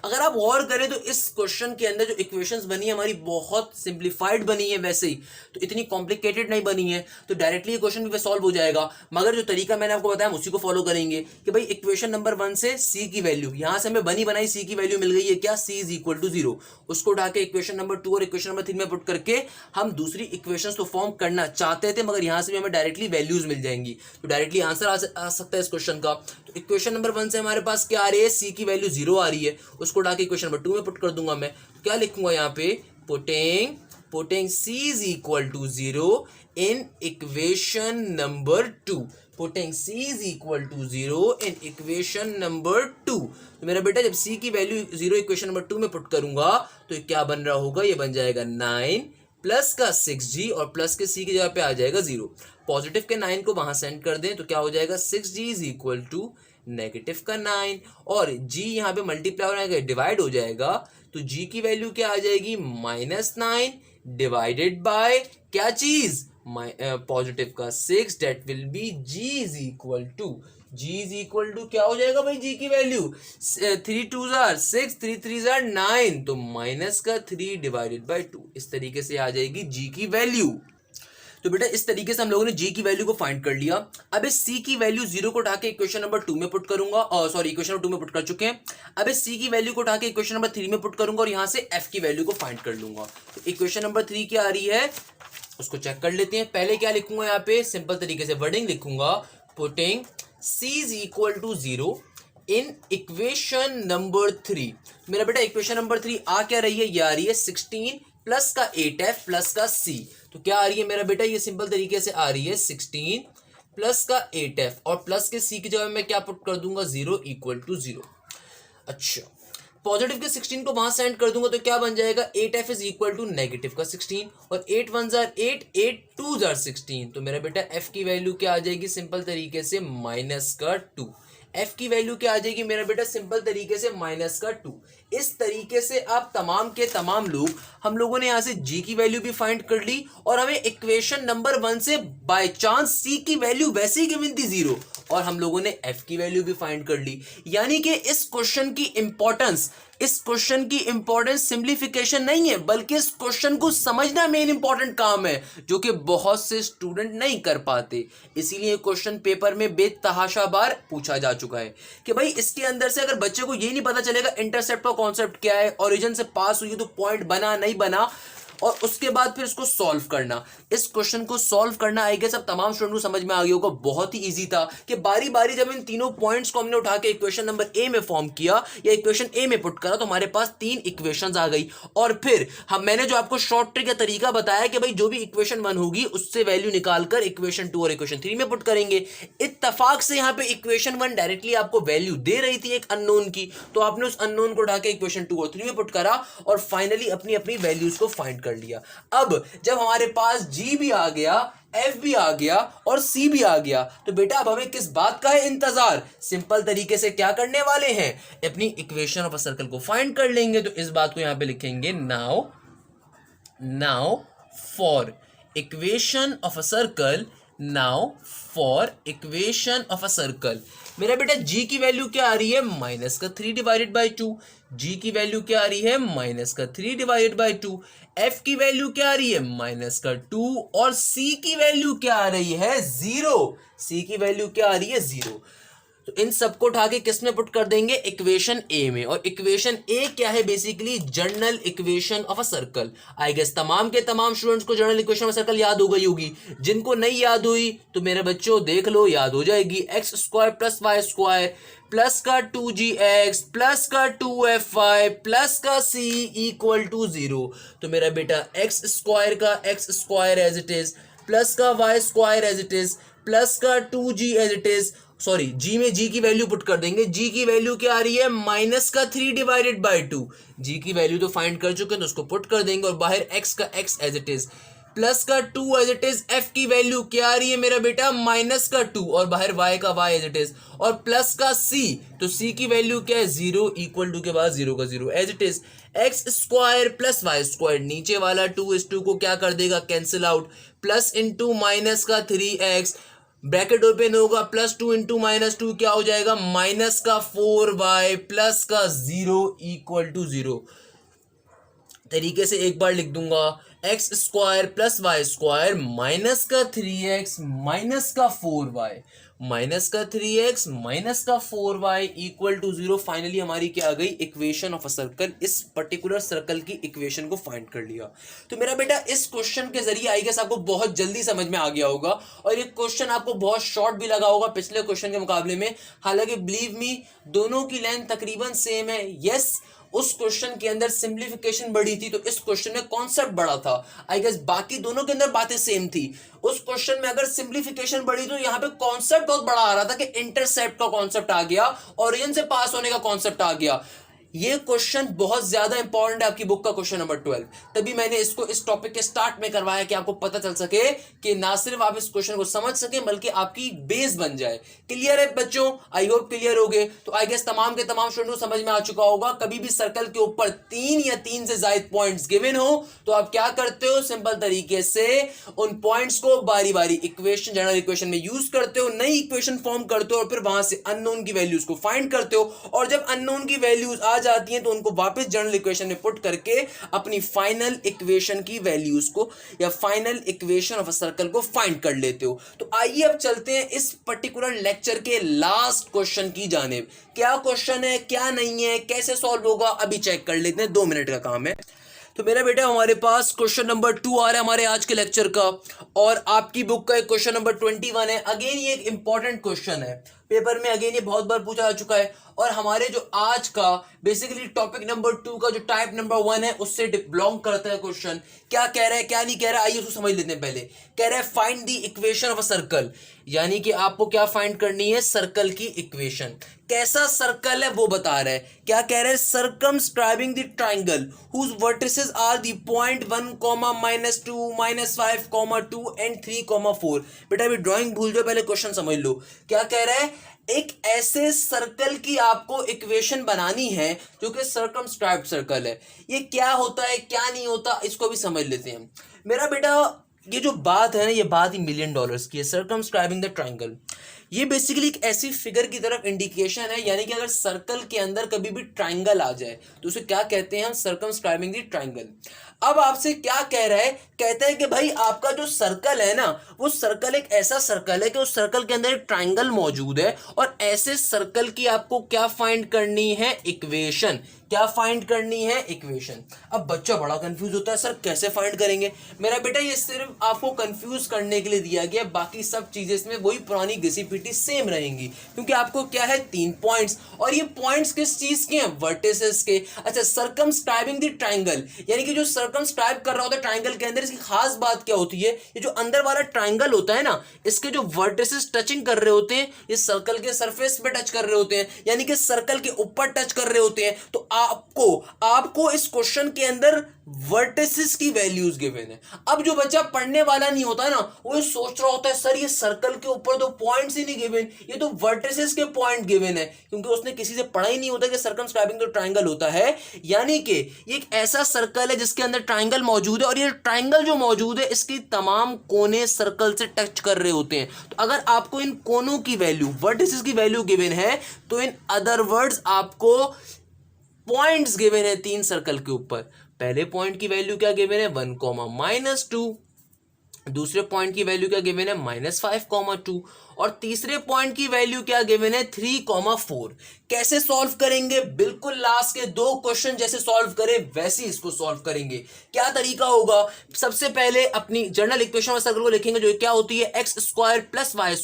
अगर आप और करें तो इस क्वेश्चन के अंदर जो इक्वेशंस बनी है हमारी बहुत सिंप्लीफाइड बनी है, वैसे ही तो इतनी कॉम्प्लिकेटेड नहीं बनी है, तो डायरेक्टली ये क्वेश्चन भी सॉल्व हो जाएगा। मगर जो तरीका मैंने आपको बताया उसी को फॉलो करेंगे कि भाई इक्वेशन नंबर 1 से सी की वैल्यू, यहां से हमें बनी बनाई सी की वैल्यू मिल गई है क्या, सी इज इक्वल टू 0, उसको उठा के इक्वेशन नंबर 2 और इक्वेशन नंबर 3 में पुट करके हम दूसरी इक्वेशन तो फॉर्म करना चाहते थे, मगर यहां से भी हमें डायरेक्टली वैल्यूज मिल जाएंगी, तो डायरेक्टली आंसर आ सकता है इस क्वेश्चन का। तो इक्वेशन नंबर 1 से हमारे पास क्या आ रही है, सी की वैल्यू 0 आ रही है, उसको उठा के इक्वेशन नंबर 2 में पुट कर दूंगा मैं। क्या लिखूंगा यहाँ पे, putting c is equal to 0 in equation number 2, putting c is equal to 0 in equation number 2। तो मेरा बेटा जब c की वैल्यू 0 इक्वेशन नंबर 2 में पुट करूंगा तो ये क्या बन रहा होगा, ये बन जाएगा 9 प्लस का 6g, और प्लस के c की जगह पे आ जाएगा 0। पॉजिटिव के 9 को वहां सेंड कर दें तो क्या हो जाएगा, 6g is equal to negative का 9, और g यहाँ पे मल्टीप्लाई हो जाएगा, डिवाइड हो जाएगा, तो g की वैल्यू क्या आ जाएगी, -9 डिवाइडेड बाय क्या चीज, पॉजिटिव का 6, that will be g is equal to क्या हो जाएगा भाई, g की वैल्यू 3 2 6, 3 3 9, तो माइनस का 3 डिवाइडेड बाय 2, इस तरीके से आ जाएगी g की वैल्यू। तो बेटा इस तरीके से हम लोगों ने g की वैल्यू को फाइंड कर लिया। अब इस c की वैल्यू 0 को उठा के इक्वेशन नंबर 2 में पुट करूंगा, सॉरी इक्वेशन नंबर 2 में पुट कर चुके हैं। अब इस c की वैल्यू को उठा के इक्वेशन नंबर 3 में पुट करूंगा और यहां से f की वैल्यू को फाइंड कर लूंगा। तो इक्वेशन नंबर 3 क्या आ रही है उसको चेक कर लेते हैं। पहले क्या लिखूंगा, यहाँ पे सिंपल तरीके से वर्डिंग लिखूंगा, putting c is equal to 0 in equation number 3। मेरा बेटा इक्वेशन नंबर 3 आ क्या रही है, ये आ रही है 16 प्लस का 8f प्लस का c। तो क्या आ रही है मेरा बेटा, ये सिंपल तरीके से आ रही है 16 प्लस का 8f और प्लस के c की जगह मैं क्या पुट कर दूंगा, 0 इक्वल टू 0। अच्छा, पॉजिटिव के 16 को वहां सेंड कर दूंगा तो क्या बन जाएगा, 8f is equal to negative का 16 और 8 1 जार 8, 8 2 जार 16। तो मेरा बेटा f की वैल्यू क्या आ जाएगी, सिंपल तरीके से माइनस का 2। f की वैल्यू क्या आ जाएगी मेरा बेटा, सिंपल तरीके से माइनस का 2। इस तरीके से आप तमाम के तमाम लोग, हम लोगों ने यहाँ से g की वैल्यू भी फाइंड कर ली और हमें इक्वेशन नंबर 1 से बाय चांस c की वैल्यू वैसे ही गिवन थी 0 और हम लोगों ने f की वैल्यू भी फाइंड कर ली। यानी कि इस क्वेश्चन की इंपॉर्टेंस सिंप्लीफिकेशन नहीं है, बल्कि इस क्वेश्चन को समझना मेन इंपॉर्टेंट काम है, जो कि बहुत से स्टूडेंट नहीं कर पाते। इसीलिए क्वेश्चन पेपर में बेतहाशा बार पूछा जा चुका है कि भाई इसके अंदर से अगर बच्चे को ये नहीं पता चलेगा इंटरसेप्ट का कॉन्सेप्ट क्या है, ओरिजिन से पास हुई तो पॉइंट बना नहीं बना, और उसके बाद फिर इसको सॉल्व करना, इस क्वेश्चन को सॉल्व करना आई गेस अब तमाम स्टूडेंट को समझ में आ गया होगा। बहुत ही इजी था कि बारी बारी जब इन तीनों पॉइंट्स को हमने उठा के इक्वेशन नंबर ए में फॉर्म किया या इक्वेशन ए में पुट करा तो हमारे पास 3 इक्वेशंस आ गई। और फिर मैंने जो आपको शॉर्ट ट्रिक का तरीका बताया कि भाई जो भी इक्वेशन 1 होगी उससे वैल्यू निकालकर इक्वेशन 2 और इक्वेशन 3 में पुट करेंगे। इत्तेफाक से यहाँ पे इक्वेशन 1 डायरेक्टली आपको वैल्यू दे रही थी एक अननोन की, तो आपने उस अननोन को उठा के इक्वेशन 2 और 3 में पुट करा और फाइनली अपनी अपनी वैल्यूज को फाइंड कर लिया। अब जब हमारे पास g भी आ गया, f भी आ गया और c भी आ गया, तो बेटा अब हमें किस बात का है इंतजार, सिंपल तरीके से क्या करने वाले हैं, अपनी इक्वेशन ऑफ अ सर्कल को फाइंड कर लेंगे। तो इस बात को यहां पे लिखेंगे, now for equation of a circle, now for equation of a circle. मेरा बेटा g की वैल्यू क्या आ रही है, माइनस का 3 डिवाइडेड बाई 2। g की वैल्यू क्या आ रही है, माइनस का 3 डिवाइडेड बाई 2। f की वैल्यू क्या आ रही है, माइनस का 2 और c की वैल्यू क्या आ रही है, 0। c की वैल्यू क्या आ रही है, 0। तो इन सबको उठा के किस में पुट कर देंगे, इक्वेशन ए में। और इक्वेशन ए क्या है, basically general equation of a circle. I guess तमाम के तमाम स्टूडेंट्स को जनरल इक्वेशन ऑफ सर्कल याद हो गई होगी। जिनको नहीं याद हुई तो मेरे बच्चों देख लो, याद हो जाएगी। X square plus Y square plus का 2gx प्लस का 2fy प्लस का c इक्वल टू 0। तो मेरा बेटा एक्स स्क्वायर का X square as it is plus का Y square as it is plus का 2g as it is, sorry g में g की वैल्यू पुट कर देंगे। g की वैल्यू क्या आ रही है, माइनस का 3 डिवाइडेड बाई 2। g की वैल्यू तो फाइंड कर चुके हैं तो उसको पुट कर देंगे और बाहर x का x as it is plus का 2 एज इट इज। f की वैल्यू क्या आ रही है मेरा बेटा, माइनस का 2 और बाहर y का y एज इट इज और प्लस का c, तो c की वैल्यू क्या है, 0 इक्वल टू के बाद 0 का 0 as it is. X square plus Y square, नीचे वाला 2 को क्या कर देगा, cancel out, plus into minus का 3x, ब्रैकेट ओपन होगा, प्लस 2 इंटू माइनस 2 क्या हो जाएगा, माइनस का 4y प्लस का 0 इक्वल टू 0। तरीके से एक बार लिख दूंगा, x square plus Y square minus का 3x माइनस का 4y, माइनस का 3x माइनस का 4y इक्वल टू 0। फाइनली हमारी क्या आ गई, इक्वेशन ऑफ अ सर्कल। इस पर्टिकुलर सर्कल की इक्वेशन को फाइंड कर लिया। तो मेरा बेटा इस क्वेश्चन के जरिए आई गेस आपको बहुत जल्दी समझ में आ गया होगा और ये क्वेश्चन आपको बहुत शॉर्ट भी लगा होगा पिछले क्वेश्चन के मुकाबले में। हालांकि बिलीव मी दोनों की लेंथ तकरीबन सेम है। यस, उस क्वेश्चन के अंदर सिंप्लीफिकेशन बड़ी थी तो इस क्वेश्चन में कॉन्सेप्ट बड़ा था। आई गेस बाकी दोनों के अंदर बातें सेम थी। उस क्वेश्चन में अगर सिंप्लीफिकेशन बड़ी तो यहाँ पे कॉन्सेप्ट बहुत बड़ा आ रहा था कि इंटरसेप्ट का कॉन्सेप्ट आ गया, ओरिजिन से पास होने का कॉन्सेप्ट आ गया। ये क्वेश्चन बहुत ज्यादा इंपॉर्टेंट है आपकी बुक का, क्वेश्चन नंबर 12। तभी मैंने इसको इस टॉपिक के स्टार्ट में करवाया कि आपको पता चल सके कि ना सिर्फ आप इस क्वेश्चन को समझ सके बल्कि आपकी बेस बन जाए। क्लियर है बच्चों, आई होप क्लियर हो गए। तो आई गेस तमाम के तमाम स्टूडेंट को समझ में आ चुका होगा, कभी भी सर्कल के ऊपर 3 या 3 से ज्यादा पॉइंट्स गिवन हो तो आप क्या करते हो, सिंपल तरीके से उन पॉइंट्स को बारी बारी इक्वेशन, जनरल इक्वेशन में यूज करते हो, नई इक्वेशन फॉर्म करते हो और फिर वहां से अननोन की वैल्यूज को फाइंड करते हो। और जब अननोन की वैल्यूज आ जाती हैं तो उनको वापस जनरल इक्वेशन में पुट करके अपनी फाइनल इक्वेशन की वैल्यूज को या final equation of a circle को फाइंड कर लेते हो। तो आइए अब चलते हैं इस पर्टिकुलर लेक्चर के लास्ट क्वेश्चन की जानिब। क्या क्वेश्चन है, क्या नहीं है, कैसे सॉल्व होगा, अभी चेक कर लेते हैं, 2 मिनट का काम है। तो मेरा बेटा हमारे पास क्वेश्चन नंबर 2 आ रहा है हमारे आज के लेक्चर का, और आपकी बुक का क्वेश्चन नंबर 21 है। अगेन ये एक इंपॉर्टेंट क्वेश्चन है, पेपर में अगेन ये बहुत बार पूछा जा चुका है, और हमारे जो आज का बेसिकली टॉपिक नंबर 2 का जो टाइप नंबर 1 है उससे बिलोंग करता है क्वेश्चन। क्या कह रहा है क्या नहीं कह रहा है, आइए उसको समझ लेते हैं। पहले कह रहा है find the equation of a circle, यानी कि आपको क्या फाइंड करनी है, सर्कल की इक्वेशन। कैसा सर्कल है वो बता रहा है। क्या कह रहा है, circumscribing the triangle whose vertices are the point 1, -2, -5, 2 and 3, 4। बेटा अभी ड्राइंग भूल जाओ, पहले क्वेश्चन समझ लो। क्या कह रहा है, एक ऐसे सर्कल की आपको इक्वेशन बनानी है जो कि सर्कमस्क्राइब्ड सर्कल है। ये क्या होता है क्या नहीं होता इसको भी समझ लेते हैं। मेरा बेटा ये जो बात है ना, ये बात ही $1 मिलियन की है। सर्कमस्क्राइबिंग द ट्राइंगल, ये बेसिकली एक ऐसी फिगर की तरफ इंडिकेशन है, यानी कि अगर सर्कल के अंदर कभी भी ट्राइंगल आ जाए तो उसे क्या कहते हैं हम, सर्कमस्क्राइबिंग द ट्राइंगल। अब आपसे क्या कह रहा है, कहता है कि भाई आपका जो सर्कल है ना, वो सर्कल एक ऐसा सर्कल है कि उस सर्कल के अंदर एक ट्राइंगल मौजूद है, और ऐसे सर्कल की आपको क्या फाइंड करनी है, इक्वेशन। क्या फाइंड करनी है, इक्वेशन। अब बच्चा बड़ा कंफ्यूज होता है, सर कैसे फाइंड करेंगे। मेरा बेटा ये सिर्फ आपको कंफ्यूज करने के लिए दिया गया, बाकी सब चीजें इसमें वही पुरानी घिसी पीटी सेम रहेंगी, क्योंकि आपको क्या है 3 पॉइंट्स, और ये पॉइंट्स किस चीज के हैं, वर्टिसेस के। अच्छा, सर्कमस्क्राइबिंग द ट्राइंगल, यानी कि जो सर्कमस्क्राइब कर रहा होता है ट्राइंगल के अंदर, इसकी खास बात क्या होती है, ये जो अंदर वाला ट्राइंगल होता है ना, इसके जो वर्टिसेस टचिंग कर रहे होते हैं, ये सर्कल के सरफेस पे टच कर रहे होते हैं, यानी कि सर्कल के ऊपर टच कर रहे होते हैं। तो आपको इस क्वेश्चन के अंदर वर्टिसेस की वैल्यूज गिवन है। अब जो बच्चा पढ़ने वाला नहीं होता है ना, वो ये सोच रहा होता है सर ये सर्कल के ऊपर तो पॉइंट्स ही नहीं गिवन, ये तो वर्टिसेस के पॉइंट गिवन है, क्योंकि उसने किसी से पढ़ा ही नहीं होता कि सर्कमस्क्राइबिंग तो ट्राइंगल होता है। यानी कि ये एक ऐसा सर्कल है जिसके अंदर ट्राइंगल मौजूद है, और ये ट्राइंगल जो मौजूद है इसकी तमाम कोने सर्कल से टच कर रहे होते हैं। तो अगर आपको इन कोनों की वैल्यू, वर्टिसेस की वैल्यू गिवन है, तो इन अदर वर्ड्स आपको पॉइंट्स गिवन है 3 सर्कल के ऊपर। पहले पॉइंट की वैल्यू क्या गिवन है, 1, -2। दूसरे पॉइंट की वैल्यू क्या गिवन है, -5, 2। और तीसरे पॉइंट की वैल्यू क्या गिवन है, 3, 4। कैसे सॉल्व करेंगे, बिल्कुल लास्ट के 2 क्वेश्चन जैसे सॉल्व करें वैसे ही इसको सॉल्व करेंगे। क्या तरीका होगा, सबसे पहले अपनी जनरल इक्वेशन ऑफ सर्कल को लिखेंगे, जो क्या होती है, x² +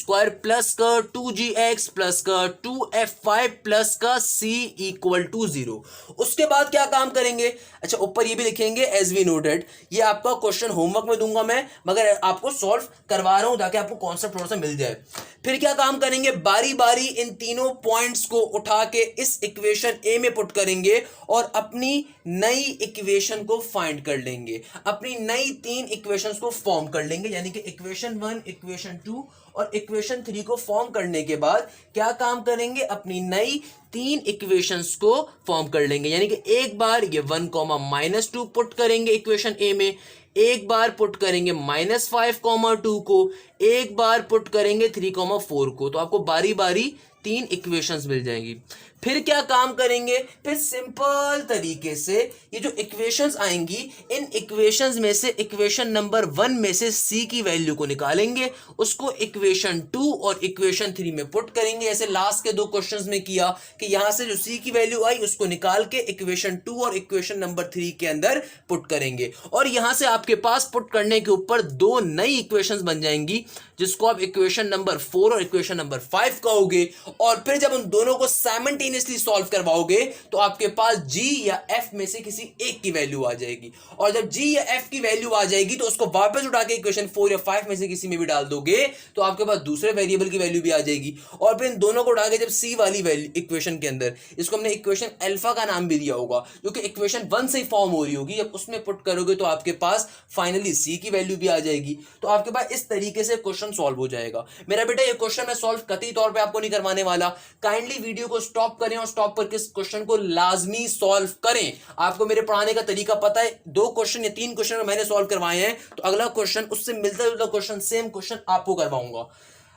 y² प्लस का 2gx प्लस का 2fy प्लस का c = 0। उसके बाद क्या काम करेंगे, अच्छा ऊपर ये भी लिखेंगे एज वी नोटेड। ये आपका क्वेश्चन होमवर्क में दूंगा मैं, मगर आपको सॉल्व करवा रहा हूं ताकि आपको कॉन्सेप्ट थोड़ा सा मिल जाए। फिर क्या काम करेंगे, बारी बारी इन तीनों पॉइंट्स को उठा के इस इक्वेशन ए में पुट करेंगे, और अपनी नई इक्वेशन को फाइंड कर लेंगे, अपनी नई 3 इक्वेशंस को फॉर्म कर लेंगे, यानी कि इक्वेशन 1, इक्वेशन 2 और इक्वेशन 3 को फॉर्म करने के बाद क्या काम करेंगे, अपनी नई 3 इक्वेशंस को फॉर्म कर लेंगे। यानी कि एक बार ये 1, -2 पुट करेंगे इक्वेशन ए में, एक बार पुट करेंगे -5, 2 को, एक बार पुट करेंगे 3, 4 को। तो आपको बारी बारी 3 इक्वेशंस मिल जाएंगी। फिर क्या काम करेंगे, फिर सिंपल तरीके से ये जो इक्वेशंस आएंगी, इन इक्वेशंस में से इक्वेशन नंबर 1 में से c की वैल्यू को निकालेंगे, उसको इक्वेशन 2 और इक्वेशन 3 में पुट करेंगे, ऐसे लास्ट के 2 क्वेश्चंस में किया कि यहां से जो c की वैल्यू आई उसको निकाल के इक्वेशन 2 और इक्वेशन नंबर 3 के अंदर पुट करेंगे, और यहां से आपके पास पुट करने के ऊपर 2 नई इक्वेशंस बन जाएंगी, जिसको आप इक्वेशन नंबर 4 और इक्वेशन नंबर 5 कहोगे। और फिर जब उन दोनों को साइमल्टेनियसली सॉल्व करवाओगे तो आपके पास g या f में से किसी एक की वैल्यू आ जाएगी, और जब g या f की वैल्यू आ जाएगी तो उसको वापस उठा के इक्वेशन 4 या 5 में से किसी में भी डाल दोगे तो आपके पास दूसरे वेरिएबल की वैल्यू भी आ जाएगी। और फिर इन दोनों को उठा के जब c वाली वैल्यू इक्वेशन के अंदर, इसको हमने इक्वेशन अल्फा का नाम भी दिया होगा, जो कि इक्वेशन 1 से ही फॉर्म हो रही होगी, जब उसमें पुट करोगे तो आपके पास फाइनली c की वैल्यू भी आ जाएगी। तो आपके पास इस तरीके से क्वेश्चन सॉल्व हो जाएगा। मेरा बेटा ये क्वेश्चन मैं सॉल्व कतई तौर पे आपको नहीं करवाने वाला, काइंडली वीडियो को स्टॉप करें और स्टॉप करके इस क्वेश्चन को लाजमी सॉल्व करें। आपको मेरे पढ़ाने का तरीका पता है, 2 क्वेश्चन या 3 क्वेश्चन मैंने सॉल्व करवाए हैं, तो अगला क्वेश्चन उससे मिलता जुलता क्वेश्चन, सेम क्वेश्चन आपको करवाऊंगा।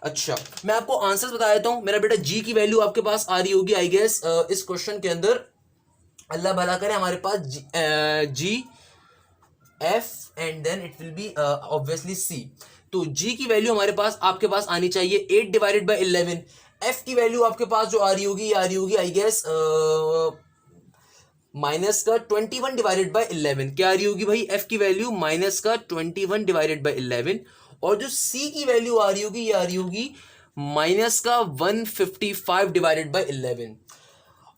अच्छा, मैं आपको आंसर्स बता देता हूं। मेरा बेटा जी की वैल्यू आपके पास आ रही होगी आई गेस इस क्वेश्चन के अंदर अल्लाह भला करे, हमारे पास G F and then it will be obviously C. तो जी की वैल्यू हमारे पास आपके पास आनी चाहिए 8 डिवाइडेड बाई 11। एफ की वैल्यू आपके पास जो आ रही होगी, आ रही होगी आई गेस माइनस का 21 डिवाइडेड बाई 11। क्या आ रही होगी भाई एफ की वैल्यू? माइनस का 21 डिवाइडेड बाई 11। और जो सी की वैल्यू आ रही होगी, ये आ रही होगी माइनस का 155 डिवाइडेड बाई 11।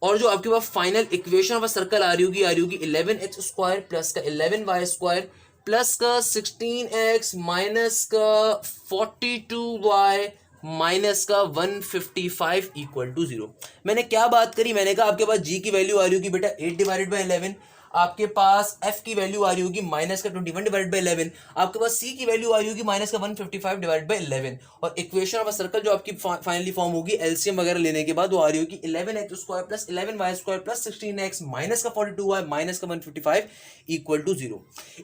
और जो आपके पास फाइनल इक्वेशन ऑफ सर्कल आ रही होगी 11x² प्लस का 11y² प्लस का 16x माइनस का 42y माइनस का 155 इक्वल टू 0। मैंने क्या बात करी? मैंने कहा आपके पास जी की वैल्यू आ रही होगी बेटा 8 डिवाइडेड बाई 11, आपके पास एफ की वैल्यू आ रही होगी माइनस का 21 डिवाइडेड बाई 11, आपके पास सी की वैल्यू आ रही होगी माइनस का 155 डिवाइडेड बाई 11। और इक्वेशन ऑफ अ सर्कल जो आपकी फाइनली फॉर्म होगी एलसीएम वगैरह लेने के बाद वो आ रही होगी 11x² plus 11y² plus 16x minus का 42y माइनस का 155 इक्वल टू 0।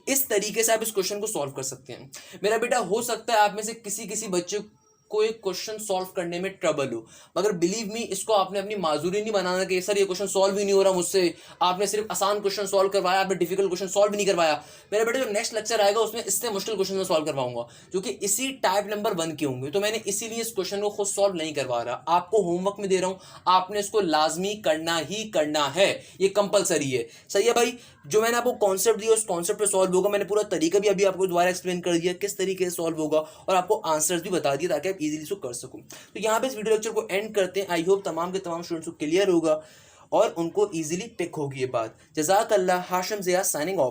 इस तरीके से आप इस क्वेश्चन को सॉल्व कर सकते हैं। मेरा बेटा हो सकता है आप में से किसी बच्चे को एक क्वेश्चन सॉल्व करने में ट्रबल हो, मगर बिलीव मी इसको आपने अपनी माजूरी नहीं बनाना कि सर ये क्वेश्चन सॉल्व ही नहीं हो रहा मुझसे, आपने सिर्फ आसान क्वेश्चन सॉल्व करवाया, आपने डिफिकल्ट क्वेश्चन सॉल्व भी नहीं करवाया। मेरा बेटा जो नेक्स्ट लेक्चर आएगा उसमें इससे मुश्किल क्वेश्चन में सॉल्व करवाऊंगा जो कि इसी टाइप नंबर 1 के होंगे। तो मैंने इसीलिए इस क्वेश्चन को खुद सॉल्व नहीं करवा रहा, आपको होमवर्क में दे रहा हूं, आपने इसको लाजमी करना ही करना है, ये कंपलसरी है। सही है भाई? जो मैंने आपको कॉन्सेप्ट दिया उस कॉन्सेप्ट पे सॉल्व होगा। मैंने पूरा तरीका भी अभी आपको दोबारा एक्सप्लेन कर दिया किस तरीके से सॉल्व होगा, और आपको आंसर्स भी बता दिए ताकि आप इजीली इसको कर सको। तो यहाँ पे इस वीडियो लेक्चर को एंड करते हैं। आई होप तमाम के तमाम स्टूडेंट्स को क्लियर होगा और उनको इजीली पिक होगी ये बात। जज़ाक अल्लाह। Hashim Zia signing of.